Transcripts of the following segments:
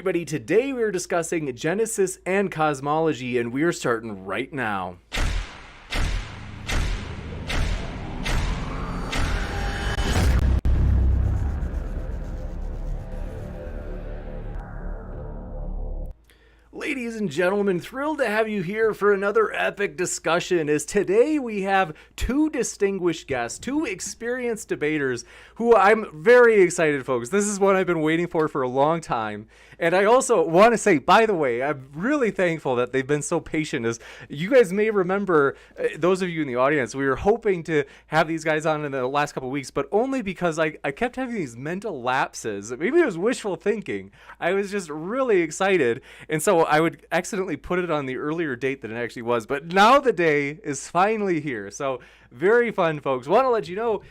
everybody. Today we are discussing Genesis and cosmology, and we are starting right now. Ladies and gentlemen, thrilled to have you here for another epic discussion, as today we have two distinguished guests, two experienced debaters who I'm very excited, folks. This is what I've been waiting for a long time. And I also want to say, by the way, I'm really thankful that they've been so patient. As you guys may remember, those of you in the audience, we were hoping to have these guys on in the last couple of weeks, but only because I kept having these mental lapses. Maybe it was wishful thinking. I was just really excited. And so I would accidentally put it on the earlier date than it actually was. But now the day is finally here. So very fun, folks. Want to let you know,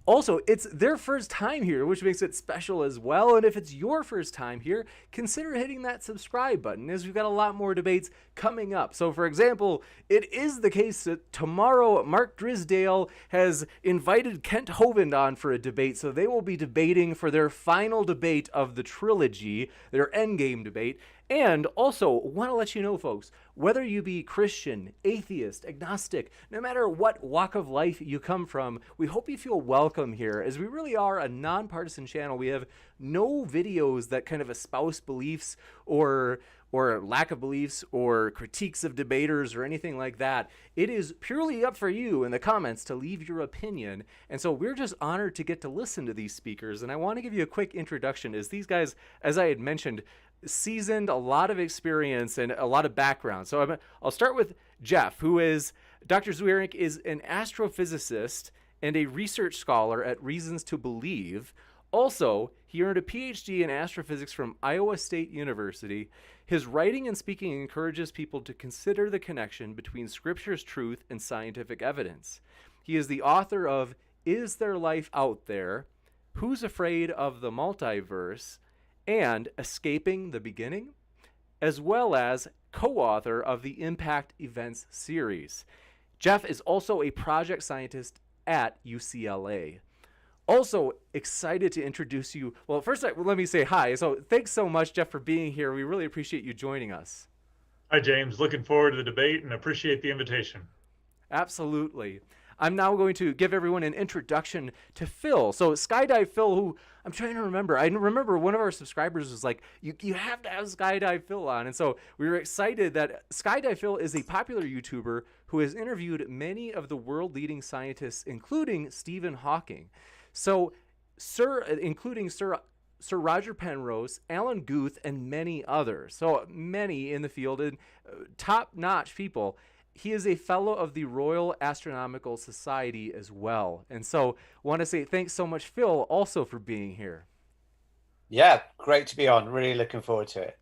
also, it's their first time here, which makes it special as well. And if it's your first time here, consider hitting that subscribe button, as we've got a lot more debates coming up. So, for example, it is the case that tomorrow Mark Drisdale has invited Kent Hovind on for a debate. So they will be debating for their final debate of the trilogy, their endgame debate. And also, want to let you know, folks, whether you be Christian, atheist, agnostic, no matter what walk of life you come from, we hope you feel welcome here, as we really are a nonpartisan channel. We have no videos that kind of espouse beliefs or lack of beliefs or critiques of debaters or anything like that. It is purely up for you in the comments to leave your opinion. And so we're just honored to get to listen to these speakers. And I want to give you a quick introduction, as these guys, as I had mentioned, seasoned, a lot of experience and a lot of background. So I'll start with Jeff, who is, Dr. Zwierik is an astrophysicist and a research scholar at Reasons to Believe. Also, he earned a PhD in astrophysics from Iowa State University. His writing and speaking encourages people to consider the connection between Scripture's truth and scientific evidence. He is the author of Is There Life Out There?, Who's Afraid of the Multiverse?, and Escaping the Beginning, as well as co-author of the Impact Events series. Jeff is also a project scientist at UCLA. Also excited to introduce you. Well, first, let me say hi. So thanks so much, Jeff, for being here. We really appreciate you joining us. Hi, James. Looking forward to the debate and appreciate the invitation. Absolutely. I'm now going to give everyone an introduction to Phil. So Skydive Phil, who I'm trying to remember. I remember one of our subscribers was like, you have to have Skydive Phil on. And so we were excited that Skydive Phil is a popular YouTuber who has interviewed many of the world-leading scientists, including Stephen Hawking. So including Sir Roger Penrose, Alan Guth, and many others. So many in the field and top-notch people. He is a fellow of the Royal Astronomical Society as well. And so want to say thanks so much, Phil, also for being here. Yeah, great to be on. Really looking forward to it.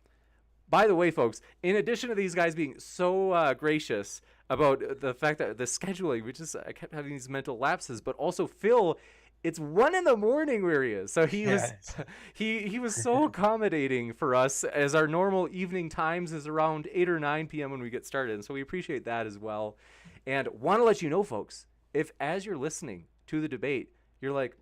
By the way, folks, in addition to these guys being so gracious about the fact that the scheduling, I kept having these mental lapses, but also Phil, it's 1 a.m. where he is. So he was he was so accommodating for us, as our normal evening times is around 8 or 9 p.m. when we get started. And so we appreciate that as well. And want to let you know, folks, if as you're listening to the debate, you're like,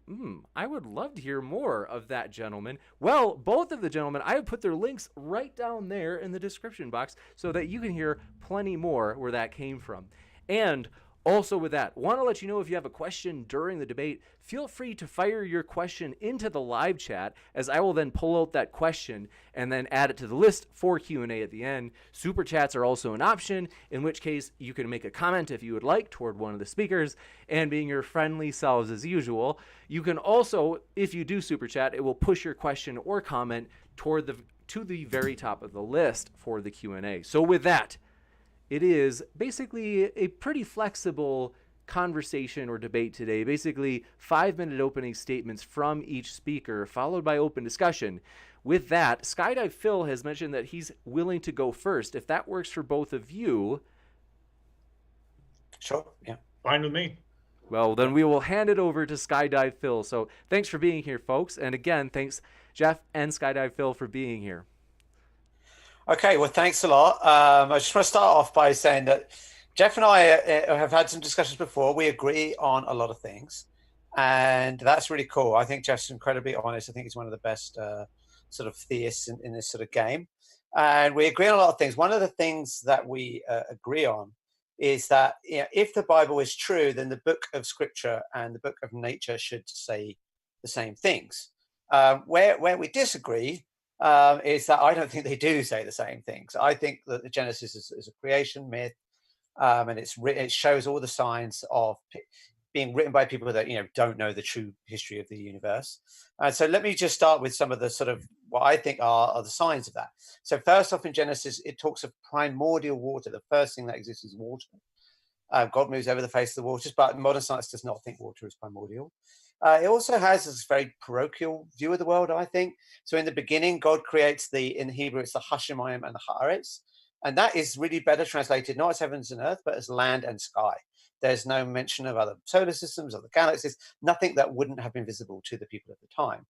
I would love to hear more of that gentleman. Well, both of the gentlemen, I have put their links right down there in the description box so that you can hear plenty more where that came from. And also with that, want to let you know, if you have a question during the debate, feel free to fire your question into the live chat, as I will then pull out that question and then add it to the list for Q&A at the end. Super chats are also an option, in which case you can make a comment if you would like toward one of the speakers, and being your friendly selves as usual, you can also, if you do super chat, it will push your question or comment to the very top of the list for the Q&A. So with that, it is basically a pretty flexible conversation or debate today. Basically, 5-minute opening statements from each speaker, followed by open discussion. With that, Skydive Phil has mentioned that he's willing to go first. If that works for both of you. Sure, yeah. Fine with me. Well, then we will hand it over to Skydive Phil. So thanks for being here, folks. And again, thanks, Jeff and Skydive Phil, for being here. Okay, well, thanks a lot. I just want to start off by saying that Jeff and I have had some discussions before. We agree on a lot of things, and that's really cool. I think Jeff's incredibly honest. I think he's one of the best sort of theists in this sort of game. And we agree on a lot of things. One of the things that we agree on is that, you know, if the Bible is true, then the book of Scripture and the book of nature should say the same things. Where we disagree is that I don't think they do say the same things. I think that the Genesis is a creation myth, and it shows all the signs of being written by people that, you know, don't know the true history of the universe. So let me just start with some of the sort of what I think are the signs of that. So first off, in Genesis, it talks of primordial water. The first thing that exists is water. God moves over the face of the waters, but modern science does not think water is primordial. It also has this very parochial view of the world, I think. So in the beginning, God creates in Hebrew, it's the Hashemayim and the Haaretz. And that is really better translated, not as heavens and earth, but as land and sky. There's no mention of other solar systems, other galaxies, nothing that wouldn't have been visible to the people at the time.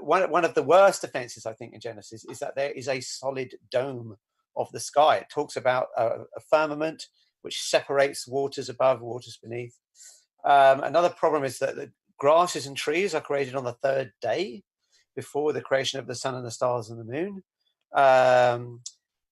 One of the worst offenses, I think, in Genesis is that there is a solid dome of the sky. It talks about a firmament which separates waters above, waters beneath. Another problem is that the grasses and trees are created on the third day before the creation of the sun and the stars and the moon.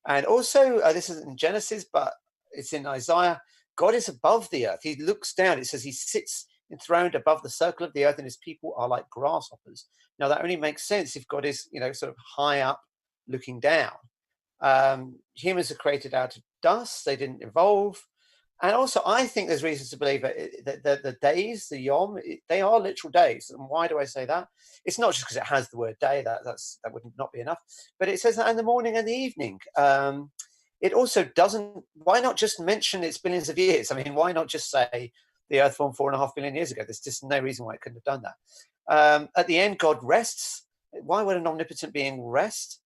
And also, this is in Genesis, but it's in Isaiah. God is above the earth. He looks down. It says he sits enthroned above the circle of the earth, and his people are like grasshoppers. Now, that only makes sense if God is, you know, sort of high up looking down. Humans are created out of dust. They didn't evolve. And also, I think there's reasons to believe that the days, the yom, they are literal days. And why do I say that? It's not just because it has the word day. That would not be enough. But it says that in the morning and the evening. It also doesn't. Why not just mention it's billions of years? I mean, why not just say the Earth formed 4.5 billion years ago? There's just no reason why it couldn't have done that. At the end, God rests. Why would an omnipotent being rest?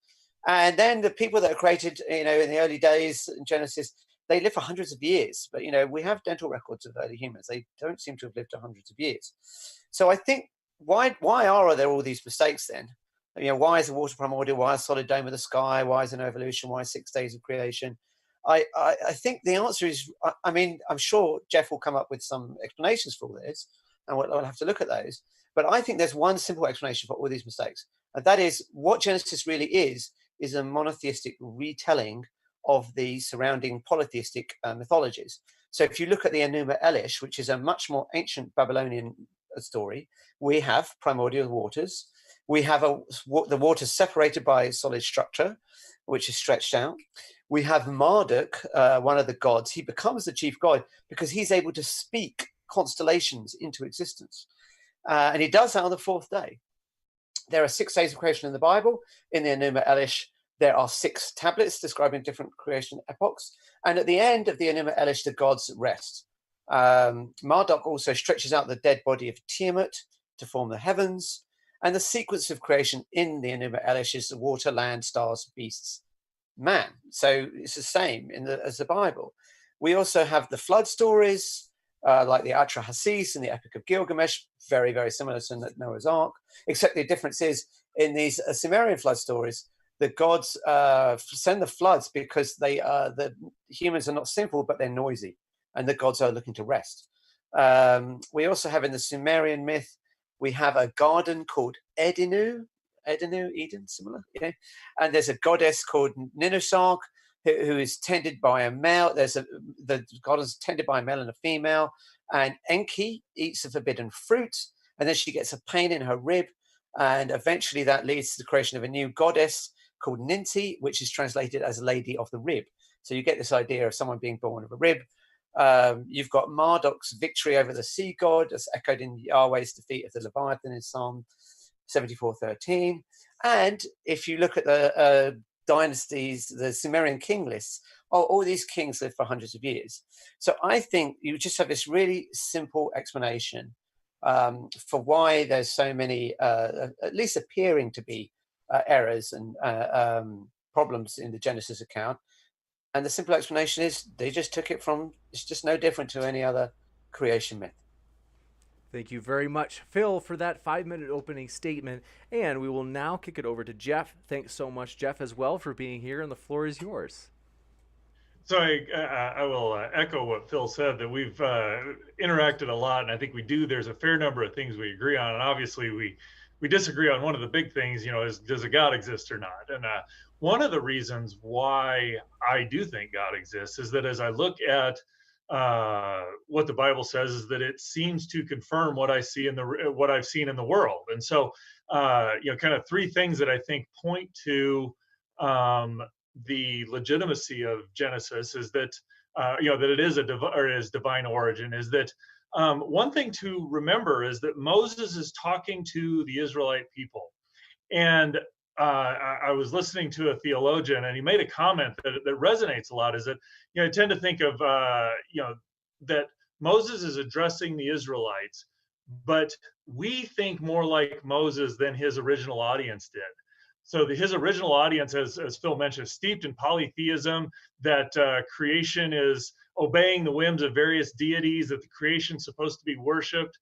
And then the people that are created, you know, in the early days in Genesis, they live for hundreds of years. But, you know, we have dental records of early humans. They don't seem to have lived for hundreds of years. So I think, why are there all these mistakes then? You know, why is the water primordial? Why is solid dome of the sky? Why is there no evolution? Why 6 days of creation? I think the answer is, I mean, I'm sure Jeff will come up with some explanations for all this, and we'll have to look at those. But I think there's one simple explanation for all these mistakes. And that is, what Genesis really is a monotheistic retelling of the surrounding polytheistic mythologies. So if you look at the Enuma Elish, which is a much more ancient Babylonian story, we have primordial waters. We have the waters separated by a solid structure, which is stretched out. We have Marduk, one of the gods. He becomes the chief god because he's able to speak constellations into existence. And he does that on the fourth day. There are 6 days of creation in the Bible. In the Enuma Elish, there are 6 tablets describing different creation epochs. And at the end of the Enuma Elish, the gods rest. Marduk also stretches out the dead body of Tiamat to form the heavens. And the sequence of creation in the Enuma Elish is the water, land, stars, beasts, man. So it's the same as the Bible. We also have the flood stories, like the Atrahasis and the Epic of Gilgamesh, very, very similar to Noah's Ark, except the difference is in these Sumerian flood stories, the gods send the floods because the humans are not simple, but they're noisy, and the gods are looking to rest. We also have in the Sumerian myth, we have a garden called Eden, similar, you know, and there's a goddess called Ninusark who is tended by a male. The goddess tended by a male and a female, and Enki eats the forbidden fruit, and then she gets a pain in her rib, and eventually that leads to the creation of a new goddess called Ninti, which is translated as Lady of the Rib. So you get this idea of someone being born of a rib. You've got Marduk's victory over the sea god, as echoed in Yahweh's defeat of the Leviathan in Psalm 74:13. And if you look at the dynasties, the Sumerian king lists, all these kings lived for hundreds of years. So I think you just have this really simple explanation for why there's so many, at least appearing to be, errors and problems in the Genesis account. And the simple explanation is they just took it from, it's just no different to any other creation myth. Thank you very much, Phil, for that 5-minute opening statement. And we will now kick it over to Jeff. Thanks so much, Jeff, as well, for being here, and the floor is yours. So I will echo what Phil said, that we've interacted a lot, and I think there's a fair number of things we agree on, and obviously we we disagree on one of the big things, is does a God exist or not? And one of the reasons why I do think God exists is that as I look at what the Bible says, is that it seems to confirm what what I've seen in the world. And so, kind of three things that I think point to um, the legitimacy of Genesis is that that it is or is divine origin. Is that one thing to remember is that Moses is talking to the Israelite people, and I was listening to a theologian, and he made a comment that resonates a lot. Is that I tend to think of that Moses is addressing the Israelites, but we think more like Moses than his original audience did. So his original audience, as Phil mentioned, is steeped in polytheism, that creation is obeying the whims of various deities, that the creation is supposed to be worshipped.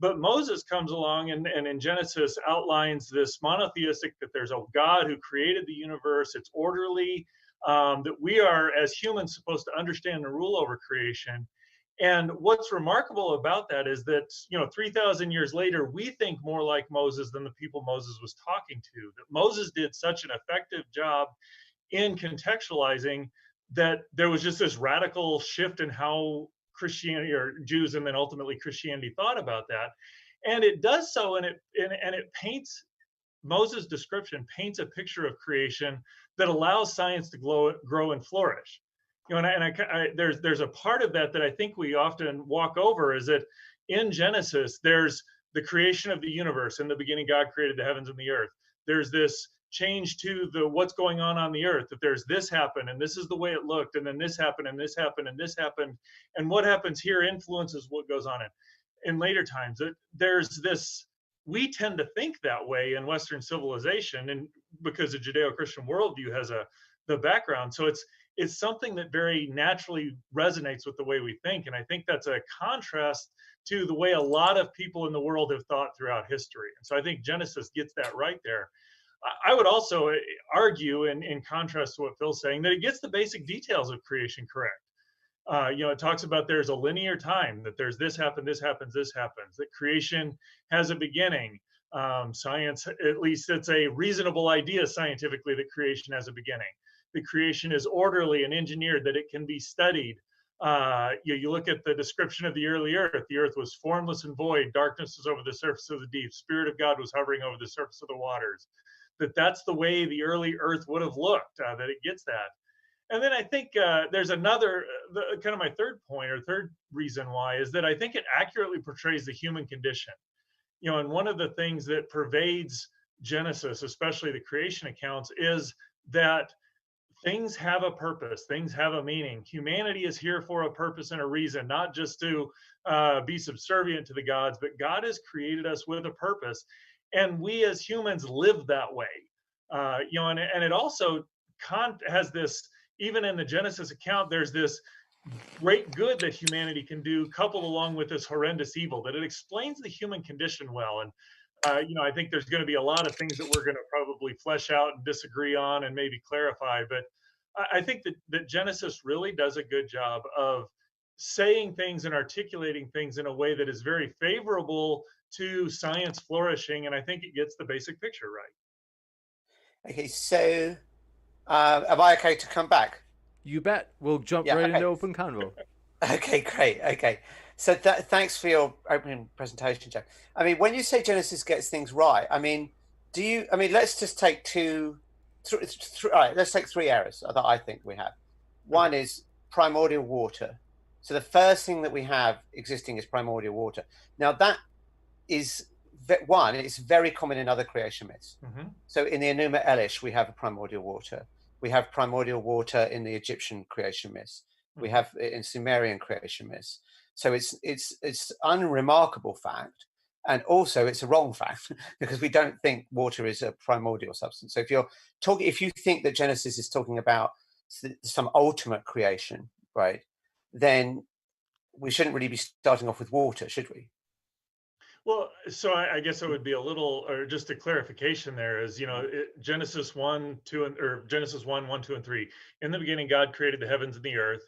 But Moses comes along and in Genesis outlines this monotheistic, that there's a God who created the universe, it's orderly, that we are, as humans, supposed to understand and rule over creation. And what's remarkable about that is that, 3,000 years later, we think more like Moses than the people Moses was talking to. That Moses did such an effective job in contextualizing that there was just this radical shift in how Christianity, or Jews and then ultimately Christianity, thought about that. And it does so, and it paints, Moses' description paints a picture of creation that allows science to grow and flourish. There's a part of that I think we often walk over, is that in Genesis there's the creation of the universe. In the beginning, God created the heavens and the earth. There's this change to the what's going on the earth, that there's this happened and this is the way it looked, and then this happened and this happened and this happened, and what happens here influences what goes on in later times. There's this, we tend to think that way in Western civilization, and because the Judeo-Christian worldview has the background, so it's something that very naturally resonates with the way we think. And I think that's a contrast to the way a lot of people in the world have thought throughout history. And so I think Genesis gets that right there. I would also argue, in contrast to what Phil's saying, that it gets the basic details of creation correct. It talks about there's a linear time, that there's this happened, this happens, this happens, that creation has a beginning. Science, at least it's a reasonable idea scientifically, that creation has a beginning. The creation is orderly and engineered, that it can be studied. You look at the description of the early earth. The earth was formless and void. Darkness was over the surface of the deep. Spirit of God was hovering over the surface of the waters. That's the way the early earth would have looked, that it gets that. And then I think there's another, kind of my third point, or third reason why, is that I think it accurately portrays the human condition. And one of the things that pervades Genesis, especially the creation accounts, is that things have a purpose, things have a meaning. Humanity is here for a purpose and a reason, not just to be subservient to the gods, but God has created us with a purpose. And we as humans live that way. And it also has this, even in the Genesis account, there's this great good that humanity can do, coupled along with this horrendous evil, that it explains the human condition well. And I think there's going to be a lot of things that we're going to probably flesh out and disagree on and maybe clarify. But I think that Genesis really does a good job of saying things and articulating things in a way that is very favorable to science flourishing. And I think it gets the basic picture right. Okay, so am I okay to come back? You bet. We'll jump right into open convo. Okay, great. Okay. So thanks for your opening presentation, Jack. I mean, when you say Genesis gets things right, I mean, let's just take all right, let's take three areas that I think we have. One is primordial water. So the first thing that we have existing is primordial water. Now that is one, it's very common in other creation myths. Mm-hmm. So in the Enuma Elish, we have a primordial water. We have primordial water in the Egyptian creation myths. We have it in Sumerian creation myths. So it's unremarkable fact, and also it's a wrong fact because we don't think water is a primordial substance. So if you think that Genesis is talking about some ultimate creation, right, then we shouldn't really be starting off with water, should we? Well, so I guess it would be a little, or just a clarification there is, Genesis 1, 2, or Genesis 1, 1, 2, and 3. In the beginning, God created the heavens and the earth.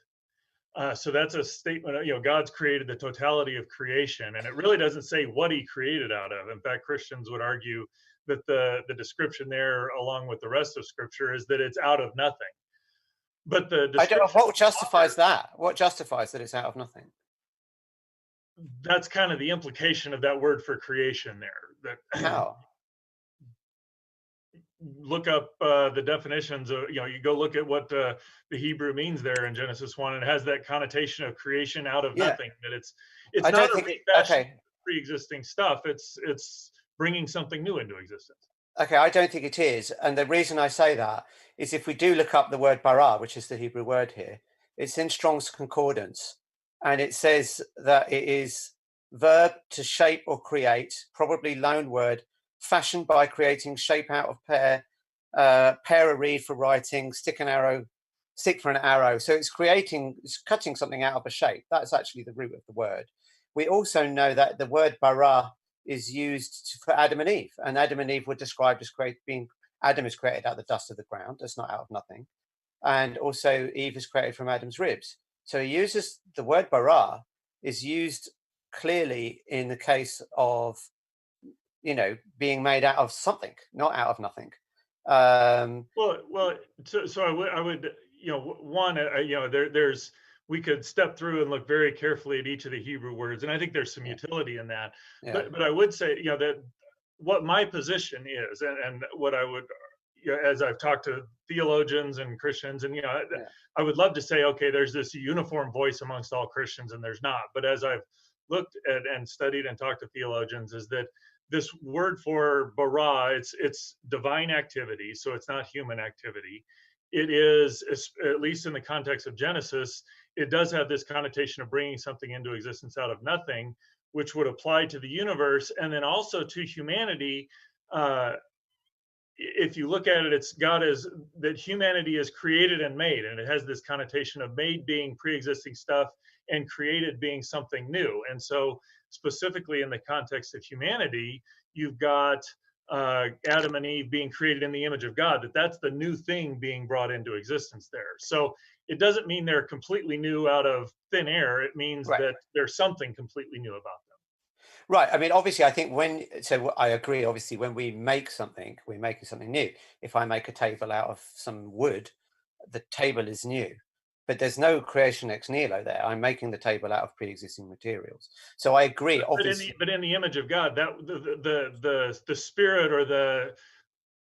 So that's a statement of, God's created the totality of creation, and it really doesn't say what he created out of. In fact, Christians would argue that the description there, along with the rest of Scripture, is that it's out of nothing. But the description, what justifies that? What justifies that it's out of nothing? that's kind of the implication of that word for creation there. That How? look up the definitions of, you go look at what the Hebrew means there in Genesis 1, and it has that connotation of creation out of nothing, that it's I not don't a think refashioning of pre-existing stuff, it's bringing something new into existence. Okay, I don't think it is. And the reason I say that is if we do look up the word bara, which is the Hebrew word here, it's in Strong's Concordance. And it says that it is verb to shape or create, probably loan word, fashioned by creating, shape out of pair, pair a reed for writing, stick for an arrow. So it's cutting something out of a shape. That's actually the root of the word. We also know that the word bara is used for Adam and Eve, and Adam and Eve were described as Adam is created out of the dust of the ground. That's not out of nothing. And also Eve is created from Adam's ribs. So he uses the word bara is used clearly in the case of, being made out of something, not out of nothing. So I would, one, there's, we could step through and look very carefully at each of the Hebrew words, and I think there's some utility in that. Yeah. But I would say, that what my position is, and what I would, as I've talked to theologians and Christians, and I would love to say, okay, there's this uniform voice amongst all Christians, and there's not. But as I've looked at and studied and talked to theologians, is that this word for bara, it's divine activity, so it's not human activity. It is, at least in the context of Genesis, it does have this connotation of bringing something into existence out of nothing, which would apply to the universe, and then also to humanity. If you look at it, it's that humanity is created and made, and it has this connotation of made being pre-existing stuff and created being something new. And so specifically in the context of humanity, you've got Adam and Eve being created in the image of God, that's the new thing being brought into existence there. So it doesn't mean they're completely new out of thin air. It means that there's something completely new about them. Right. I mean, obviously, I think I agree, obviously, when we make something, we're making something new. If I make a table out of some wood, the table is new. But there's no creation ex nihilo there. I'm making the table out of pre-existing materials. So I agree. Obviously, but in the image of God, that the spirit or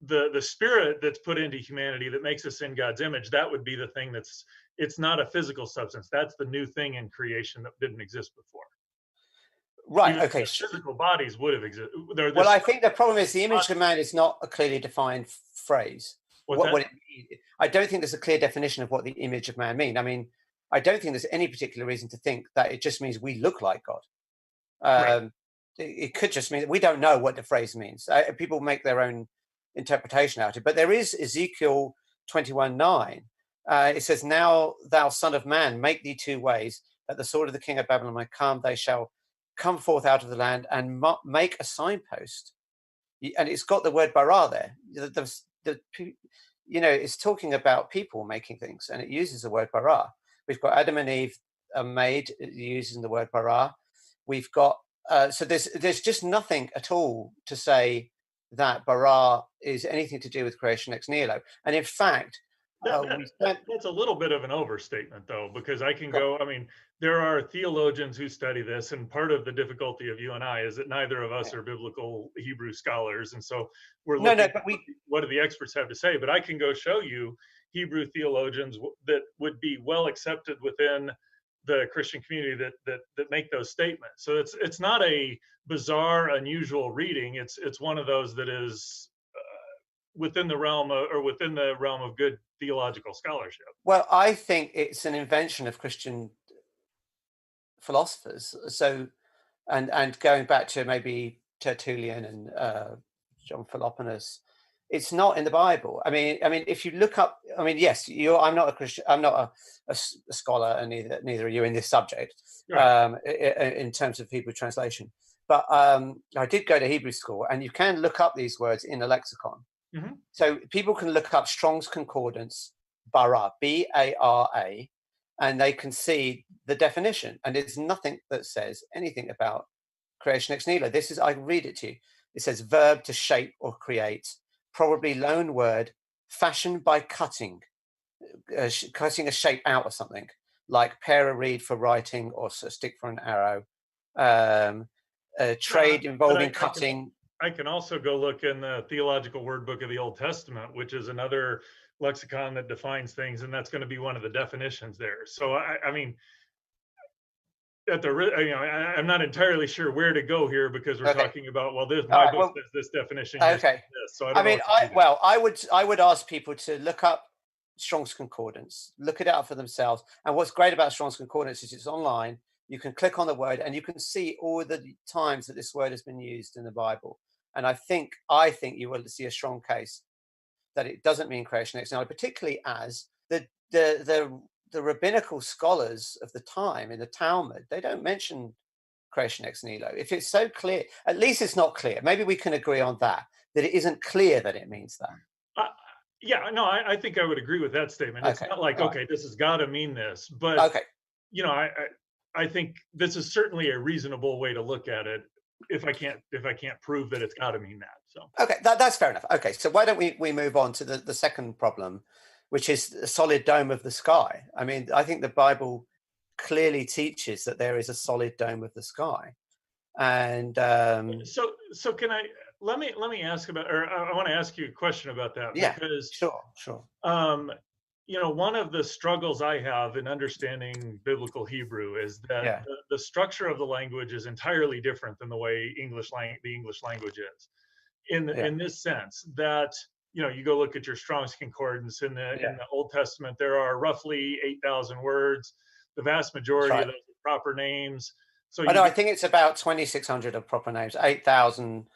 the spirit that's put into humanity that makes us in God's image, that would be the thing it's not a physical substance. That's the new thing in creation that didn't exist before. Right. Even okay. Physical bodies would have existed. Well, I think the problem is the image of man is not a clearly defined phrase. I don't think there's a clear definition of what the image of man means. I mean, I don't think there's any particular reason to think that it just means we look like God. It could just mean that we don't know what the phrase means. People make their own interpretation out of it. But there is Ezekiel 21:9. It says, "Now thou son of man, make thee 2 ways, that the sword of the king of Babylon may come. They shall come forth out of the land and make a signpost." And it's got the word bara there. It's talking about people making things, and it uses the word bara. We've got Adam and Eve made using the word bara. We've got so there's just nothing at all to say that bara is anything to do with creation ex nihilo. And in fact, that's a little bit of an overstatement, though, because I mean, there are theologians who study this, and part of the difficulty of you and I is that neither of us are biblical Hebrew scholars, and so we're looking at what do the experts have to say. But I can go show you Hebrew theologians that would be well accepted within the Christian community that make those statements. So it's not a bizarre, unusual reading. It's one of those that is within the realm of good theological scholarship. Well, I think it's an invention of Christian philosophers. So, and going back to maybe Tertullian and John Philoponus, it's not in the Bible. I mean, if you look up, yes, I'm not a Christian. I'm not a scholar, and neither are you in this subject, in terms of Hebrew translation. But I did go to Hebrew school, and you can look up these words in a lexicon. Mm-hmm. So people can look up Strong's Concordance, bara, B-A-R-A, and they can see the definition. And there's nothing that says anything about creation ex nihilo. This is, I can read it to you. It says verb to shape or create, probably loan word, fashioned by cutting a shape out of something, like pair a reed for writing or a stick for an arrow. A trade involving cutting. I can also go look in the Theological Word Book of the Old Testament, which is another lexicon that defines things, and that's going to be one of the definitions there. So I mean, I'm not entirely sure where to go here, because we're talking about, well, this my book says this definition. Okay. This, so I mean, I would ask people to look up Strong's Concordance, look it up for themselves. And what's great about Strong's Concordance is it's online. You can click on the word and you can see all the times that this word has been used in the Bible. And I think you will see a strong case that it doesn't mean creation ex nihilo, particularly as the rabbinical scholars of the time in the Talmud, they don't mention creation ex nihilo. If it's so clear, at least it's not clear. Maybe we can agree on that it isn't clear that it means that. Yeah, no, I think I would agree with that statement. It's not like, okay, this has got to mean this, but I think this is certainly a reasonable way to look at it. If I can't prove that it's got to mean that. So okay, that's fair enough. Okay, so why don't we move on to the second problem, which is the solid dome of the sky. I mean, I think the Bible clearly teaches that there is a solid dome of the sky, and so can I let me ask about, or I want to ask you a question about that. Yeah, because sure. One of the struggles I have in understanding biblical Hebrew is that the structure of the language is entirely different than the way the English language is. In this sense, that you go look at your Strong's Concordance in the Old Testament, there are roughly 8,000 words. The vast majority of those are proper names. So I think it's about 2,600 of proper names, 8,000.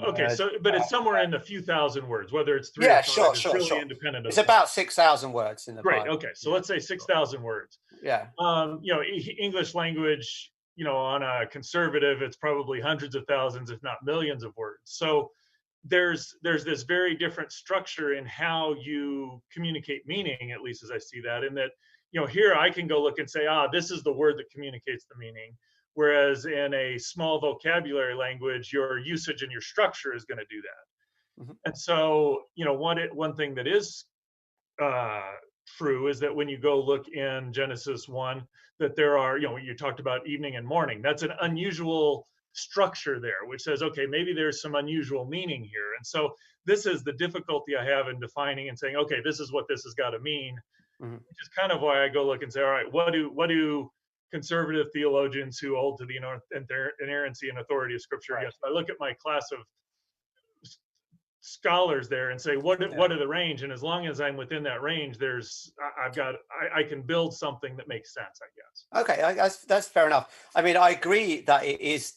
Okay, so but it's somewhere in the few thousand words, whether it's 3 or 5, it's really independent of it's about 6,000 words in the Bible. Right. Okay, so let's say 6,000 words. Yeah. English language, on a conservative, it's probably hundreds of thousands, if not millions of words. So there's this very different structure in how you communicate meaning, at least as I see that, in that, here I can go look and say, this is the word that communicates the meaning. Whereas in a small vocabulary language, your usage and your structure is going to do that. Mm-hmm. And so, one thing that is true is that when you go look in Genesis 1, that there are, you talked about evening and morning. That's an unusual structure there, which says, okay, maybe there's some unusual meaning here. And so this is the difficulty I have in defining and saying, okay, this is what this has got to mean, which is kind of why I go look and say, all right, what do conservative theologians who hold to the inerrancy and authority of Scripture? Yes, I look at my class of scholars there and say, what are the range? And as long as I'm within that range, I can build something that makes sense, I guess. Okay, that's fair enough. I mean, I agree that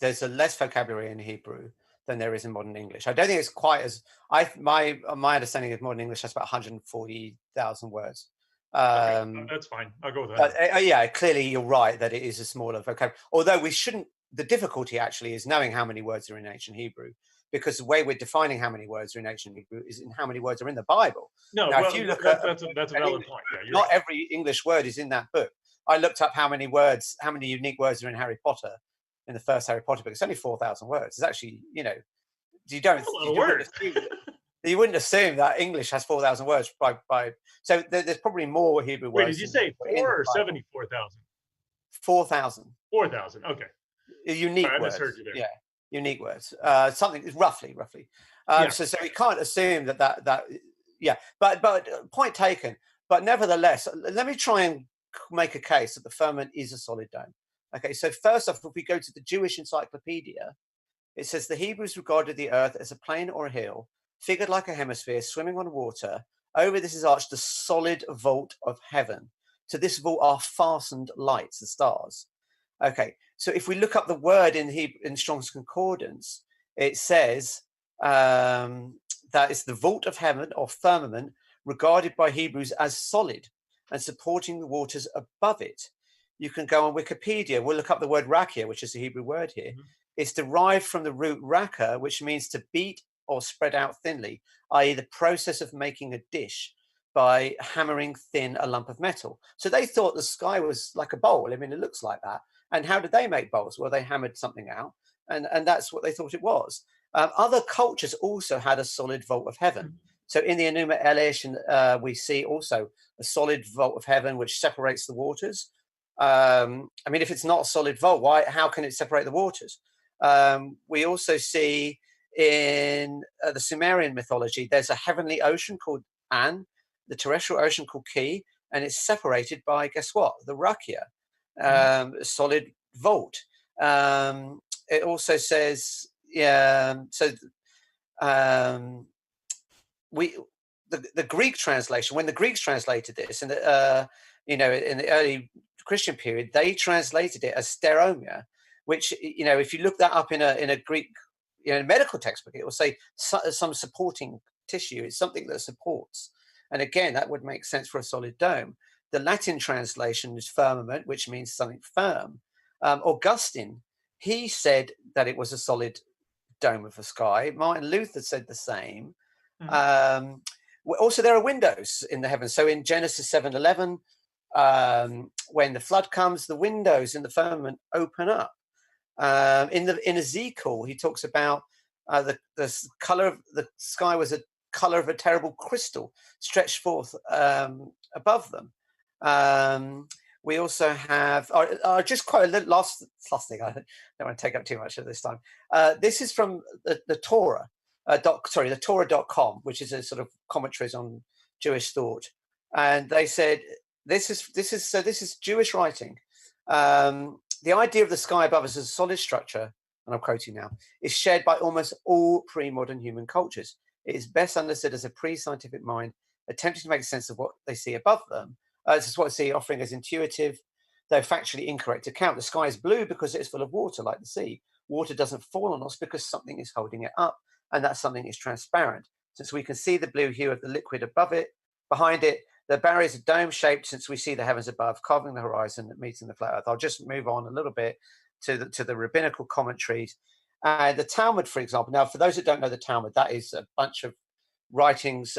there's a less vocabulary in Hebrew than there is in modern English. I don't think it's quite as my understanding of modern English has about 140,000 words. That's fine. I'll go with that. But, clearly you're right that it is a smaller vocabulary. Although the difficulty actually is knowing how many words are in ancient Hebrew, because the way we're defining how many words are in ancient Hebrew is in how many words are in the Bible. No, now, if you look that's a valid point. Yeah, not every English word is in that book. I looked up how many unique words are in Harry Potter, in the first Harry Potter book. It's only 4,000 words. It's actually, you wouldn't assume that English has 4,000 words so there's probably more Hebrew words. Wait, did you say 4 or 74,000? 4,000. 4,000. Okay. Unique words. I misheard you there. Yeah, unique words. Something roughly. So we can't assume that. Yeah, but point taken. But nevertheless, let me try and make a case that the firmament is a solid dome. Okay, so first off, if we go to the Jewish Encyclopedia, it says the Hebrews regarded the earth as a plain or a hill, figured like a hemisphere, swimming on water. Over this is arched the solid vault of heaven. To this vault are fastened lights, the stars. Okay, so if we look up the word in Strong's Concordance, it says that it's the vault of heaven or firmament regarded by Hebrews as solid and supporting the waters above it. You can go on Wikipedia. We'll look up the word rakia, which is the Hebrew word here. Mm-hmm. It's derived from the root raka, which means to beat or spread out thinly, i.e. the process of making a dish. by hammering thin a lump of metal. So they thought the sky was like a bowl. I mean, it looks like that. And how did they make bowls? Well, they hammered something out, and that's what they thought it was. Other cultures also had a solid vault of heaven. So in the Enuma Elish, we see also a solid vault of heaven which separates the waters. I mean, if it's not a solid vault, how can it separate the waters? We also see in the Sumerian mythology, there's a heavenly ocean called An, the terrestrial ocean called Ki, and it's separated by, guess what? The Rakia, solid vault. It also says, the Greek translation, when the Greeks translated this, and in the early Christian period, they translated it as steromia, which, if you look that up in a Greek, medical textbook, it will say some supporting tissue. It's something that supports. And again, that would make sense for a solid dome. The Latin translation is firmament, which means something firm. Augustine, he said that it was a solid dome of the sky. Martin Luther said the same. Also, there are windows in the heavens. So in Genesis 7:11, when the flood comes, the windows in the firmament open up. In Ezekiel, he talks about the color of the sky was a color of a terrible crystal stretched forth above them. We also have, just quite a little last thing. I don't want to take up too much of this time. This is from the Torah, the Torah.com, which is a sort of commentaries on Jewish thought. And they said, this is Jewish writing. The idea of the sky above us as a solid structure, and I'm quoting now, is shared by almost all pre-modern human cultures. It is best understood as a pre-scientific mind attempting to make sense of what they see above them. This is what I see offering as intuitive, though factually incorrect account. The sky is blue because it is full of water, like the sea. Water doesn't fall on us because something is holding it up, and that something is transparent. Since we can see the blue hue of the liquid above it, behind it, the barriers are dome-shaped since we see the heavens above, carving the horizon, meeting the flat earth. I'll just move on a little bit to the rabbinical commentaries. The Talmud, for example. Now, for those that don't know the Talmud, that is a bunch of writings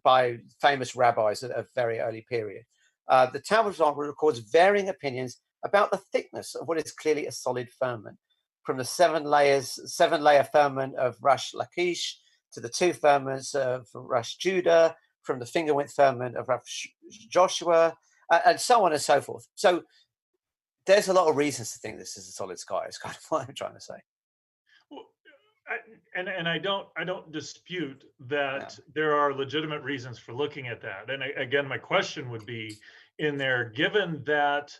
by famous rabbis at a very early period. The Talmud, for example, records varying opinions about the thickness of what is clearly a solid firmament, from the seven-layer firmament of Rosh Lakish to the two firmaments of Rosh Judah, from the finger-width firmament of Rosh Joshua, and so on and so forth. So there's a lot of reasons to think this is a solid sky. Is kind of what I'm trying to say. Well, I don't dispute that there are legitimate reasons for looking at that. And again, my question would be in there, given that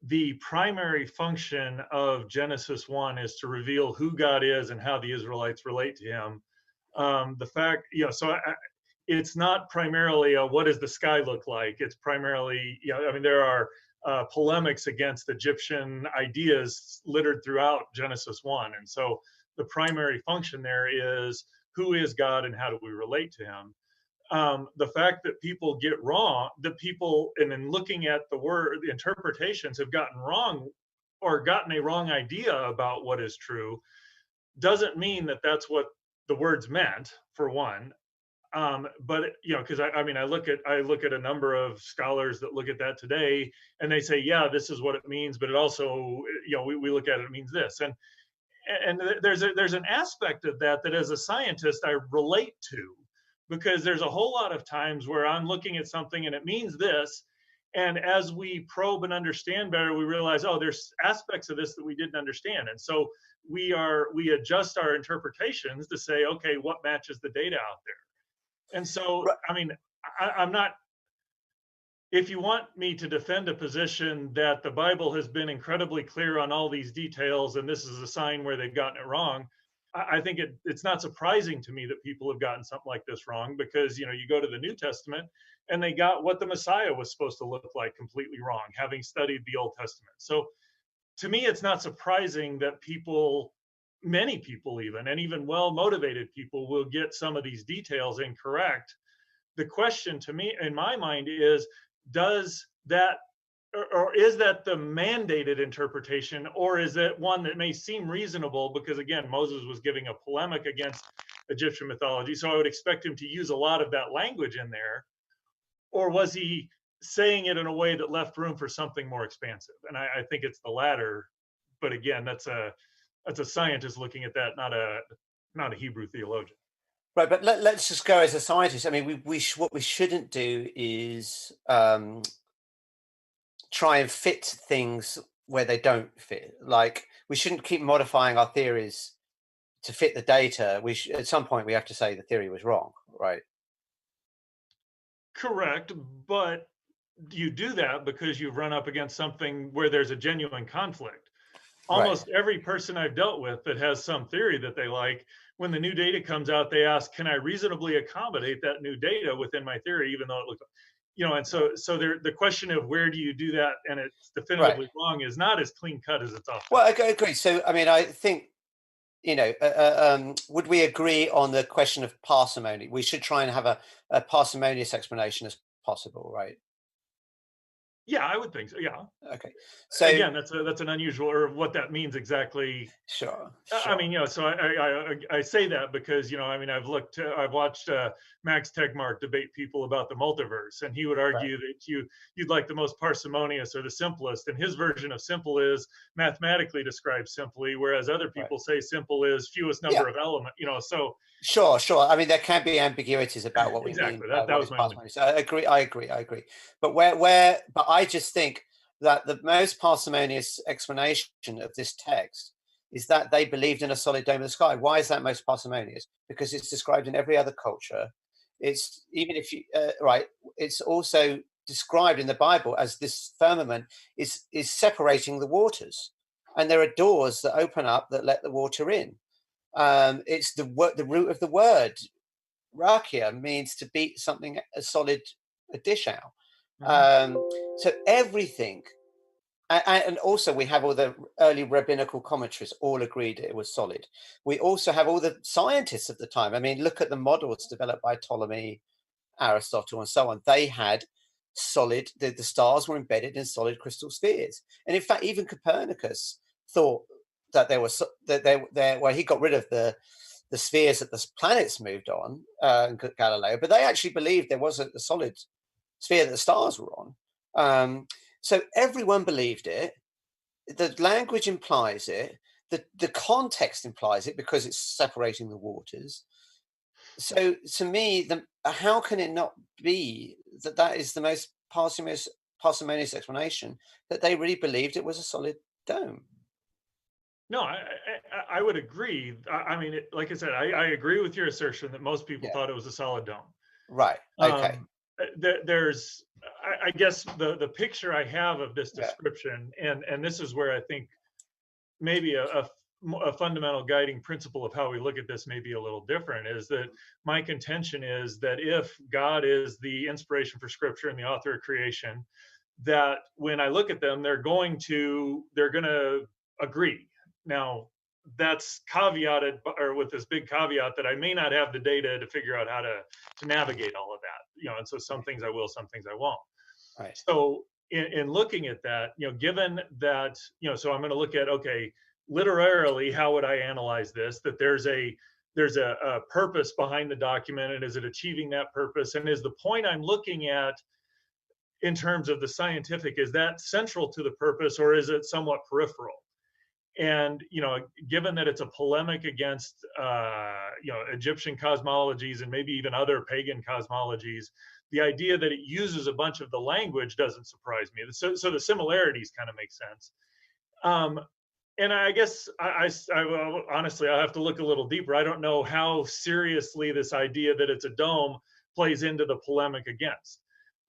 the primary function of Genesis 1 is to reveal who God is and how the Israelites relate to him. The fact, it's not primarily what does the sky look like? It's primarily, there are polemics against Egyptian ideas littered throughout Genesis 1. And so the primary function there is who is God and how do we relate to him? The fact that people get wrong, and in looking at the word, the interpretations have gotten wrong or gotten a wrong idea about what is true, doesn't mean that that's what the words meant, for one. But because I look at a number of scholars that look at that today, and they say, yeah, this is what it means, but it also, we look at it, it means this, and there's an aspect of that as a scientist I relate to, because there's a whole lot of times where I'm looking at something and it means this, and as we probe and understand better, we realize, oh, there's aspects of this that we didn't understand, and so we adjust our interpretations to say, okay, what matches the data out there. And so, I'm not, if you want me to defend a position that the Bible has been incredibly clear on all these details, and this is a sign where they've gotten it wrong, I think it's not surprising to me that people have gotten something like this wrong, because, you go to the New Testament and they got what the Messiah was supposed to look like completely wrong, having studied the Old Testament. So to me, it's not surprising that many people even well-motivated people will get some of these details incorrect. The question to me, in my mind, is does that, or is that the mandated interpretation, or is it one that may seem reasonable? Because again, Moses was giving a polemic against Egyptian mythology, so I would expect him to use a lot of that language in there. or was he saying it in a way that left room for something more expansive? And I think it's the latter. But again, that's a scientist looking at that, not a Hebrew theologian. Right, but let's just go as a scientist. I mean, what we shouldn't do is try and fit things where they don't fit. Like, we shouldn't keep modifying our theories to fit the data. At some point we have to say the theory was wrong, right? Correct, but you do that because you've run up against something where there's a genuine conflict. Almost every person I've dealt with that has some theory that they like, when the new data comes out, they ask, can I reasonably accommodate that new data within my theory, even though it looks, and so the question of where do you do that and it's definitively wrong is not as clean cut as it's often. Well, I agree. So, I mean, I think, would we agree on the question of parsimony? We should try and have a parsimonious explanation as possible, right? Yeah, I would think so. Yeah. Okay. So again, that's an unusual, or what that means exactly. Sure. I mean, so I say that because I mean, I've watched Max Tegmark debate people about the multiverse, and he would argue that you'd like the most parsimonious or the simplest, and his version of simple is mathematically described simply, whereas other people say simple is fewest number of element. So sure. I mean, there can be ambiguities about what we exactly. mean. That was my parsimony. So I agree. But but I just think that the most parsimonious explanation of this text is that they believed in a solid dome of the sky. Why is that most parsimonious? Because it's described in every other culture. It's even if you it's also described in the Bible as this firmament is separating the waters, and there are doors that open up that let the water in. It's the root of the word rakia means to beat something a solid a dish out. So everything. And also we have all the early rabbinical commentaries all agreed it was solid. We also have all the scientists of the time. I mean, look at the models developed by Ptolemy, Aristotle, and so on. They had solid, the stars were embedded in solid crystal spheres. And in fact, even Copernicus thought that well, he got rid of the spheres that the planets moved on, Galileo, but they actually believed there was a solid sphere that the stars were on. So everyone believed it. The language implies it. The context implies it because it's separating the waters. So to me, how can it not be that is the most parsimonious explanation, that they really believed it was a solid dome? No, I would agree. I mean, like I said, I agree with your assertion that most people thought it was a solid dome. Right. Okay. There's, I guess the picture I have of this description, and this is where I think maybe a fundamental guiding principle of how we look at this may be a little different, is that my contention is that if God is the inspiration for Scripture and the author of creation, that when I look at them, they're going to agree. Now, that's caveated, or with this big caveat that I may not have the data to figure out how to navigate all of that, and so some things I will, some things I won't. Right. So in looking at that, given that, so I'm going to look at, okay, literarily, how would I analyze this? That there's a purpose behind the document, and is it achieving that purpose? And is the point I'm looking at in terms of the scientific, is that central to the purpose, or is it somewhat peripheral? And given that it's a polemic against Egyptian cosmologies and maybe even other pagan cosmologies, the idea that it uses a bunch of the language doesn't surprise me. So the similarities kind of make sense. And I guess I honestly, I'll have to look a little deeper. I don't know how seriously this idea that it's a dome plays into the polemic against.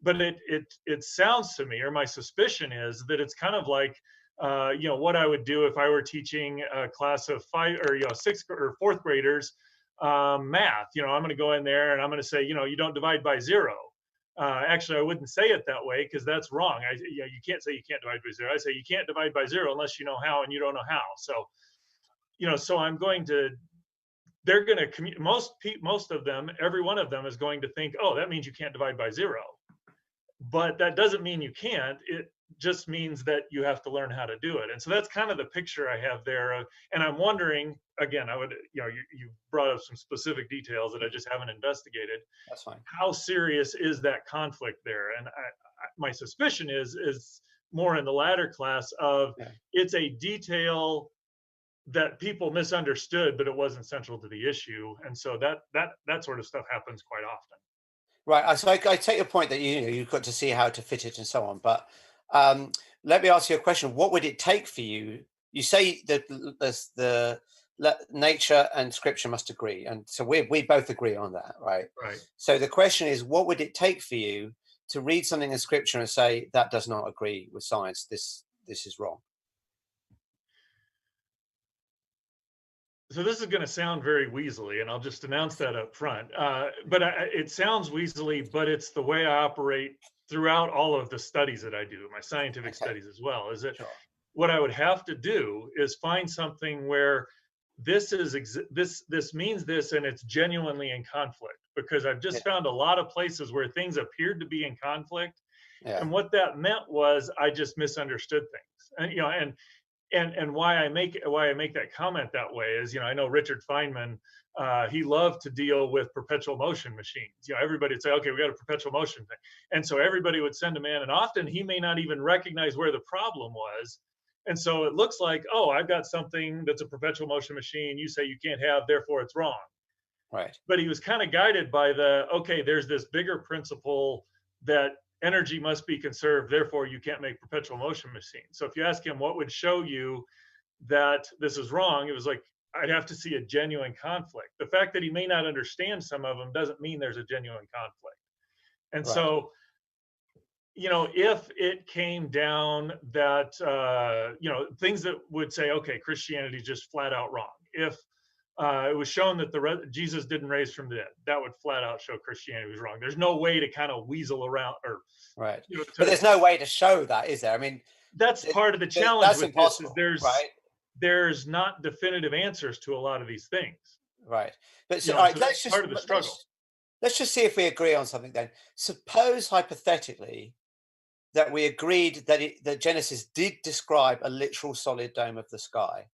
But it sounds to me, or my suspicion is, that it's kind of like, what I would do if I were teaching a class of 6th or 4th graders math. I'm going to go in there and I'm going to say, you don't divide by 0. Actually, I wouldn't say it that way, because that's wrong. You can't say you can't divide by 0. I say you can't divide by 0 unless you know how, and you don't know how. So, so I'm going to. They're going to most of them, every one of them is going to think, oh, that means you can't divide by 0. But that doesn't mean you can't. just means that you have to learn how to do it. And so that's kind of the picture I have there. And I'm wondering, again, I would, you brought up some specific details that I just haven't investigated. That's fine. How serious is that conflict there? And my suspicion is more in the latter class of it's a detail that people misunderstood, but it wasn't central to the issue. And so that sort of stuff happens quite often. Right. So I take your point that you've got to see how to fit it and so on. But let me ask you a question. What would it take for you? You say that the nature and scripture must agree. And so we both agree on that, right? Right. So the question is, what would it take for you to read something in scripture and say, that does not agree with science? This is wrong. So this is going to sound very weaselly, and I'll just announce that up front. But it sounds weaselly, but it's the way I operate throughout all of the studies that I do, my scientific studies as well, is that what I would have to do is find something where this means this, and it's genuinely in conflict, because I've just found a lot of places where things appeared to be in conflict. And what that meant was I just misunderstood things. And why I make that comment that way is, I know Richard Feynman, he loved to deal with perpetual motion machines. Everybody would say, okay, we got a perpetual motion thing. And so everybody would send him in, and often he may not even recognize where the problem was. And so it looks like, oh, I've got something that's a perpetual motion machine. You say you can't have, therefore it's wrong. Right. But he was kind of guided by okay, there's this bigger principle that energy must be conserved, therefore you can't make perpetual motion machines. So if you ask him what would show you that this is wrong, it was like, I'd have to see a genuine conflict. The fact that he may not understand some of them doesn't mean there's a genuine conflict. And so, if it came down that, things that would say, okay, Christianity is just flat out wrong. If it was shown that Jesus didn't raise from the dead, that would flat out show Christianity was wrong. There's no way to kind of weasel around but there's no way to show that, is there? I mean, that's part of the challenge. That's with impossible. This is there's not definitive answers to a lot of these things. Right. But so, all right, let's just part of the struggle. Let's just see if we agree on something then. Suppose hypothetically that we agreed that Genesis did describe a literal solid dome of the sky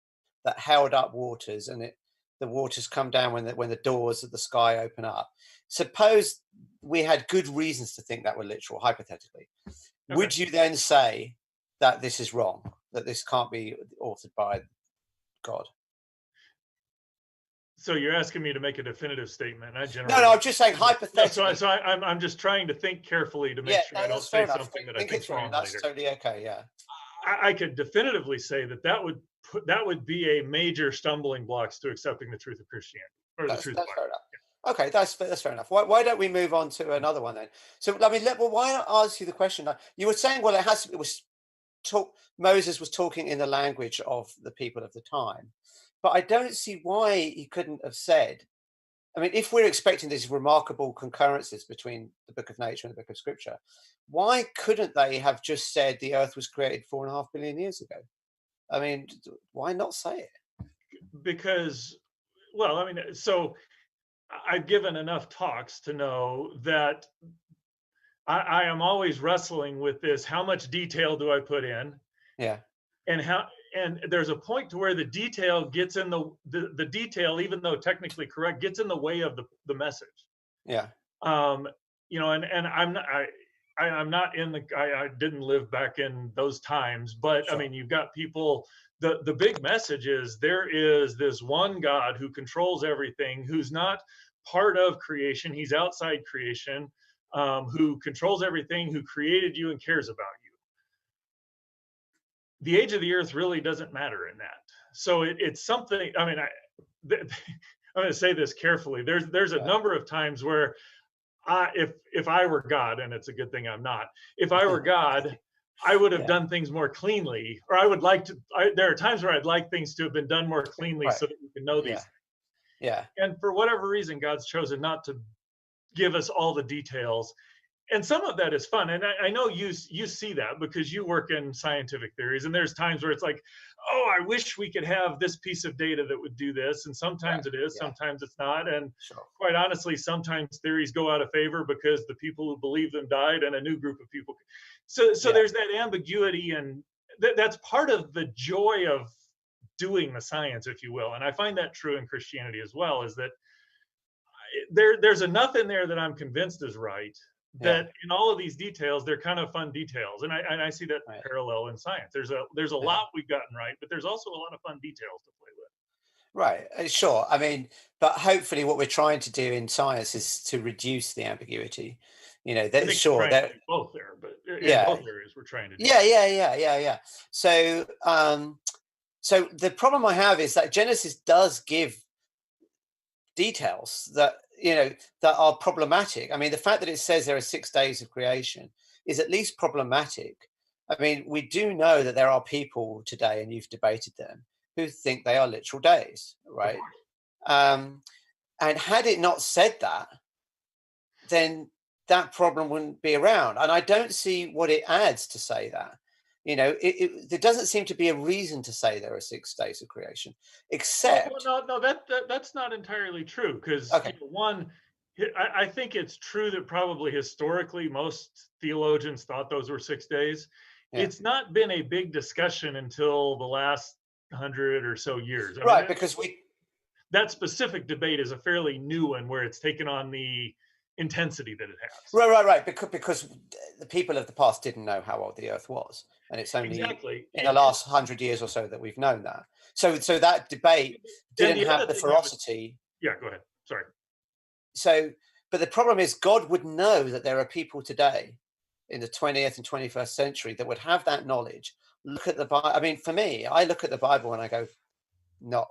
that held up waters, and the waters come down when the doors of the sky open up. Suppose we had good reasons to think that were literal, hypothetically. Okay. Would you then say that this is wrong, that this can't be authored by God? So you're asking me to make a definitive statement. No, I'm just saying hypothetically. So I'm just trying to think carefully to make sure I don't say something that I think's wrong later. That's totally okay. Yeah. I could definitively say that would be a major stumbling blocks to accepting the truth of Christianity, or the truth of the Bible. Fair enough. Yeah. Okay, that's fair enough. Why don't we move on to another one then? So I mean, why not ask you the question? You were saying, well, Moses was talking in the language of the people of the time, but I don't see why he couldn't have said. I mean, if we're expecting these remarkable concurrences between the book of nature and the book of scripture, why couldn't they have just said the earth was created 4.5 billion years ago? I mean, why not say it? Because, well, I mean, so I've given enough talks to know that I am always wrestling with this. How much detail do I put in? Yeah. And there's a point to where the detail gets in the detail, even though technically correct, gets in the way of the message. Yeah. And I'm not I didn't live back in those times, but sure. I mean, you've got people, the big message is there is this one God who controls everything, who's not part of creation. He's outside creation, who controls everything, who created you and cares about you. The age of the earth really doesn't matter in that. So it's something, I mean, I'm going to say this carefully. There's a number of times where if I were God, and it's a good thing I'm not, if I were God, I would have done things more cleanly, or I would like to, there are times where I'd like things to have been done more cleanly so that we can know these things. Yeah. And for whatever reason, God's chosen not to give us all the details. And some of that is fun. And I know you see that because you work in scientific theories, and there's times where it's like, oh, I wish we could have this piece of data that would do this. And sometimes it is, sometimes it's not. And quite honestly, sometimes theories go out of favor because the people who believe them died and a new group of people. So Yeah. there's that ambiguity, and that's part of the joy of doing the science, if you will. And I find that true in Christianity as well, is that there's enough in there that I'm convinced is right, that in all of these details, they're kind of fun details. And I see that parallel in science. There's a lot we've gotten right, but there's also a lot of fun details to play with. Right, sure. I mean, but hopefully what we're trying to do in science is to reduce the ambiguity. I That think sure we're trying that to do both there, but in yeah, both areas we're trying to do. yeah. So so the problem I have is that Genesis does give details that that are problematic. I mean, the fact that it says there are 6 days of creation is at least problematic. I mean, we do know that there are people today, and you've debated them, who think they are literal days, right? And had it not said that, then that problem wouldn't be around. And I don't see what it adds to say that. There doesn't seem to be a reason to say there are 6 days of creation, except. Well, no, that's not entirely true, because one, I think it's true that probably historically most theologians thought those were 6 days. It's not been a big discussion until the last 100 or so years. I mean, because that specific debate is a fairly new one, where it's taken on the intensity that it has. Right. Because the people of the past didn't know how old the Earth was, and it's only in the last 100 years or so that we've known that. So that debate didn't have the ferocity. Yeah, go ahead. Sorry. So, but the problem is, God would know that there are people today in the 20th and 21st century that would have that knowledge. Look at the Bible. I mean, for me, I look at the Bible and I go, no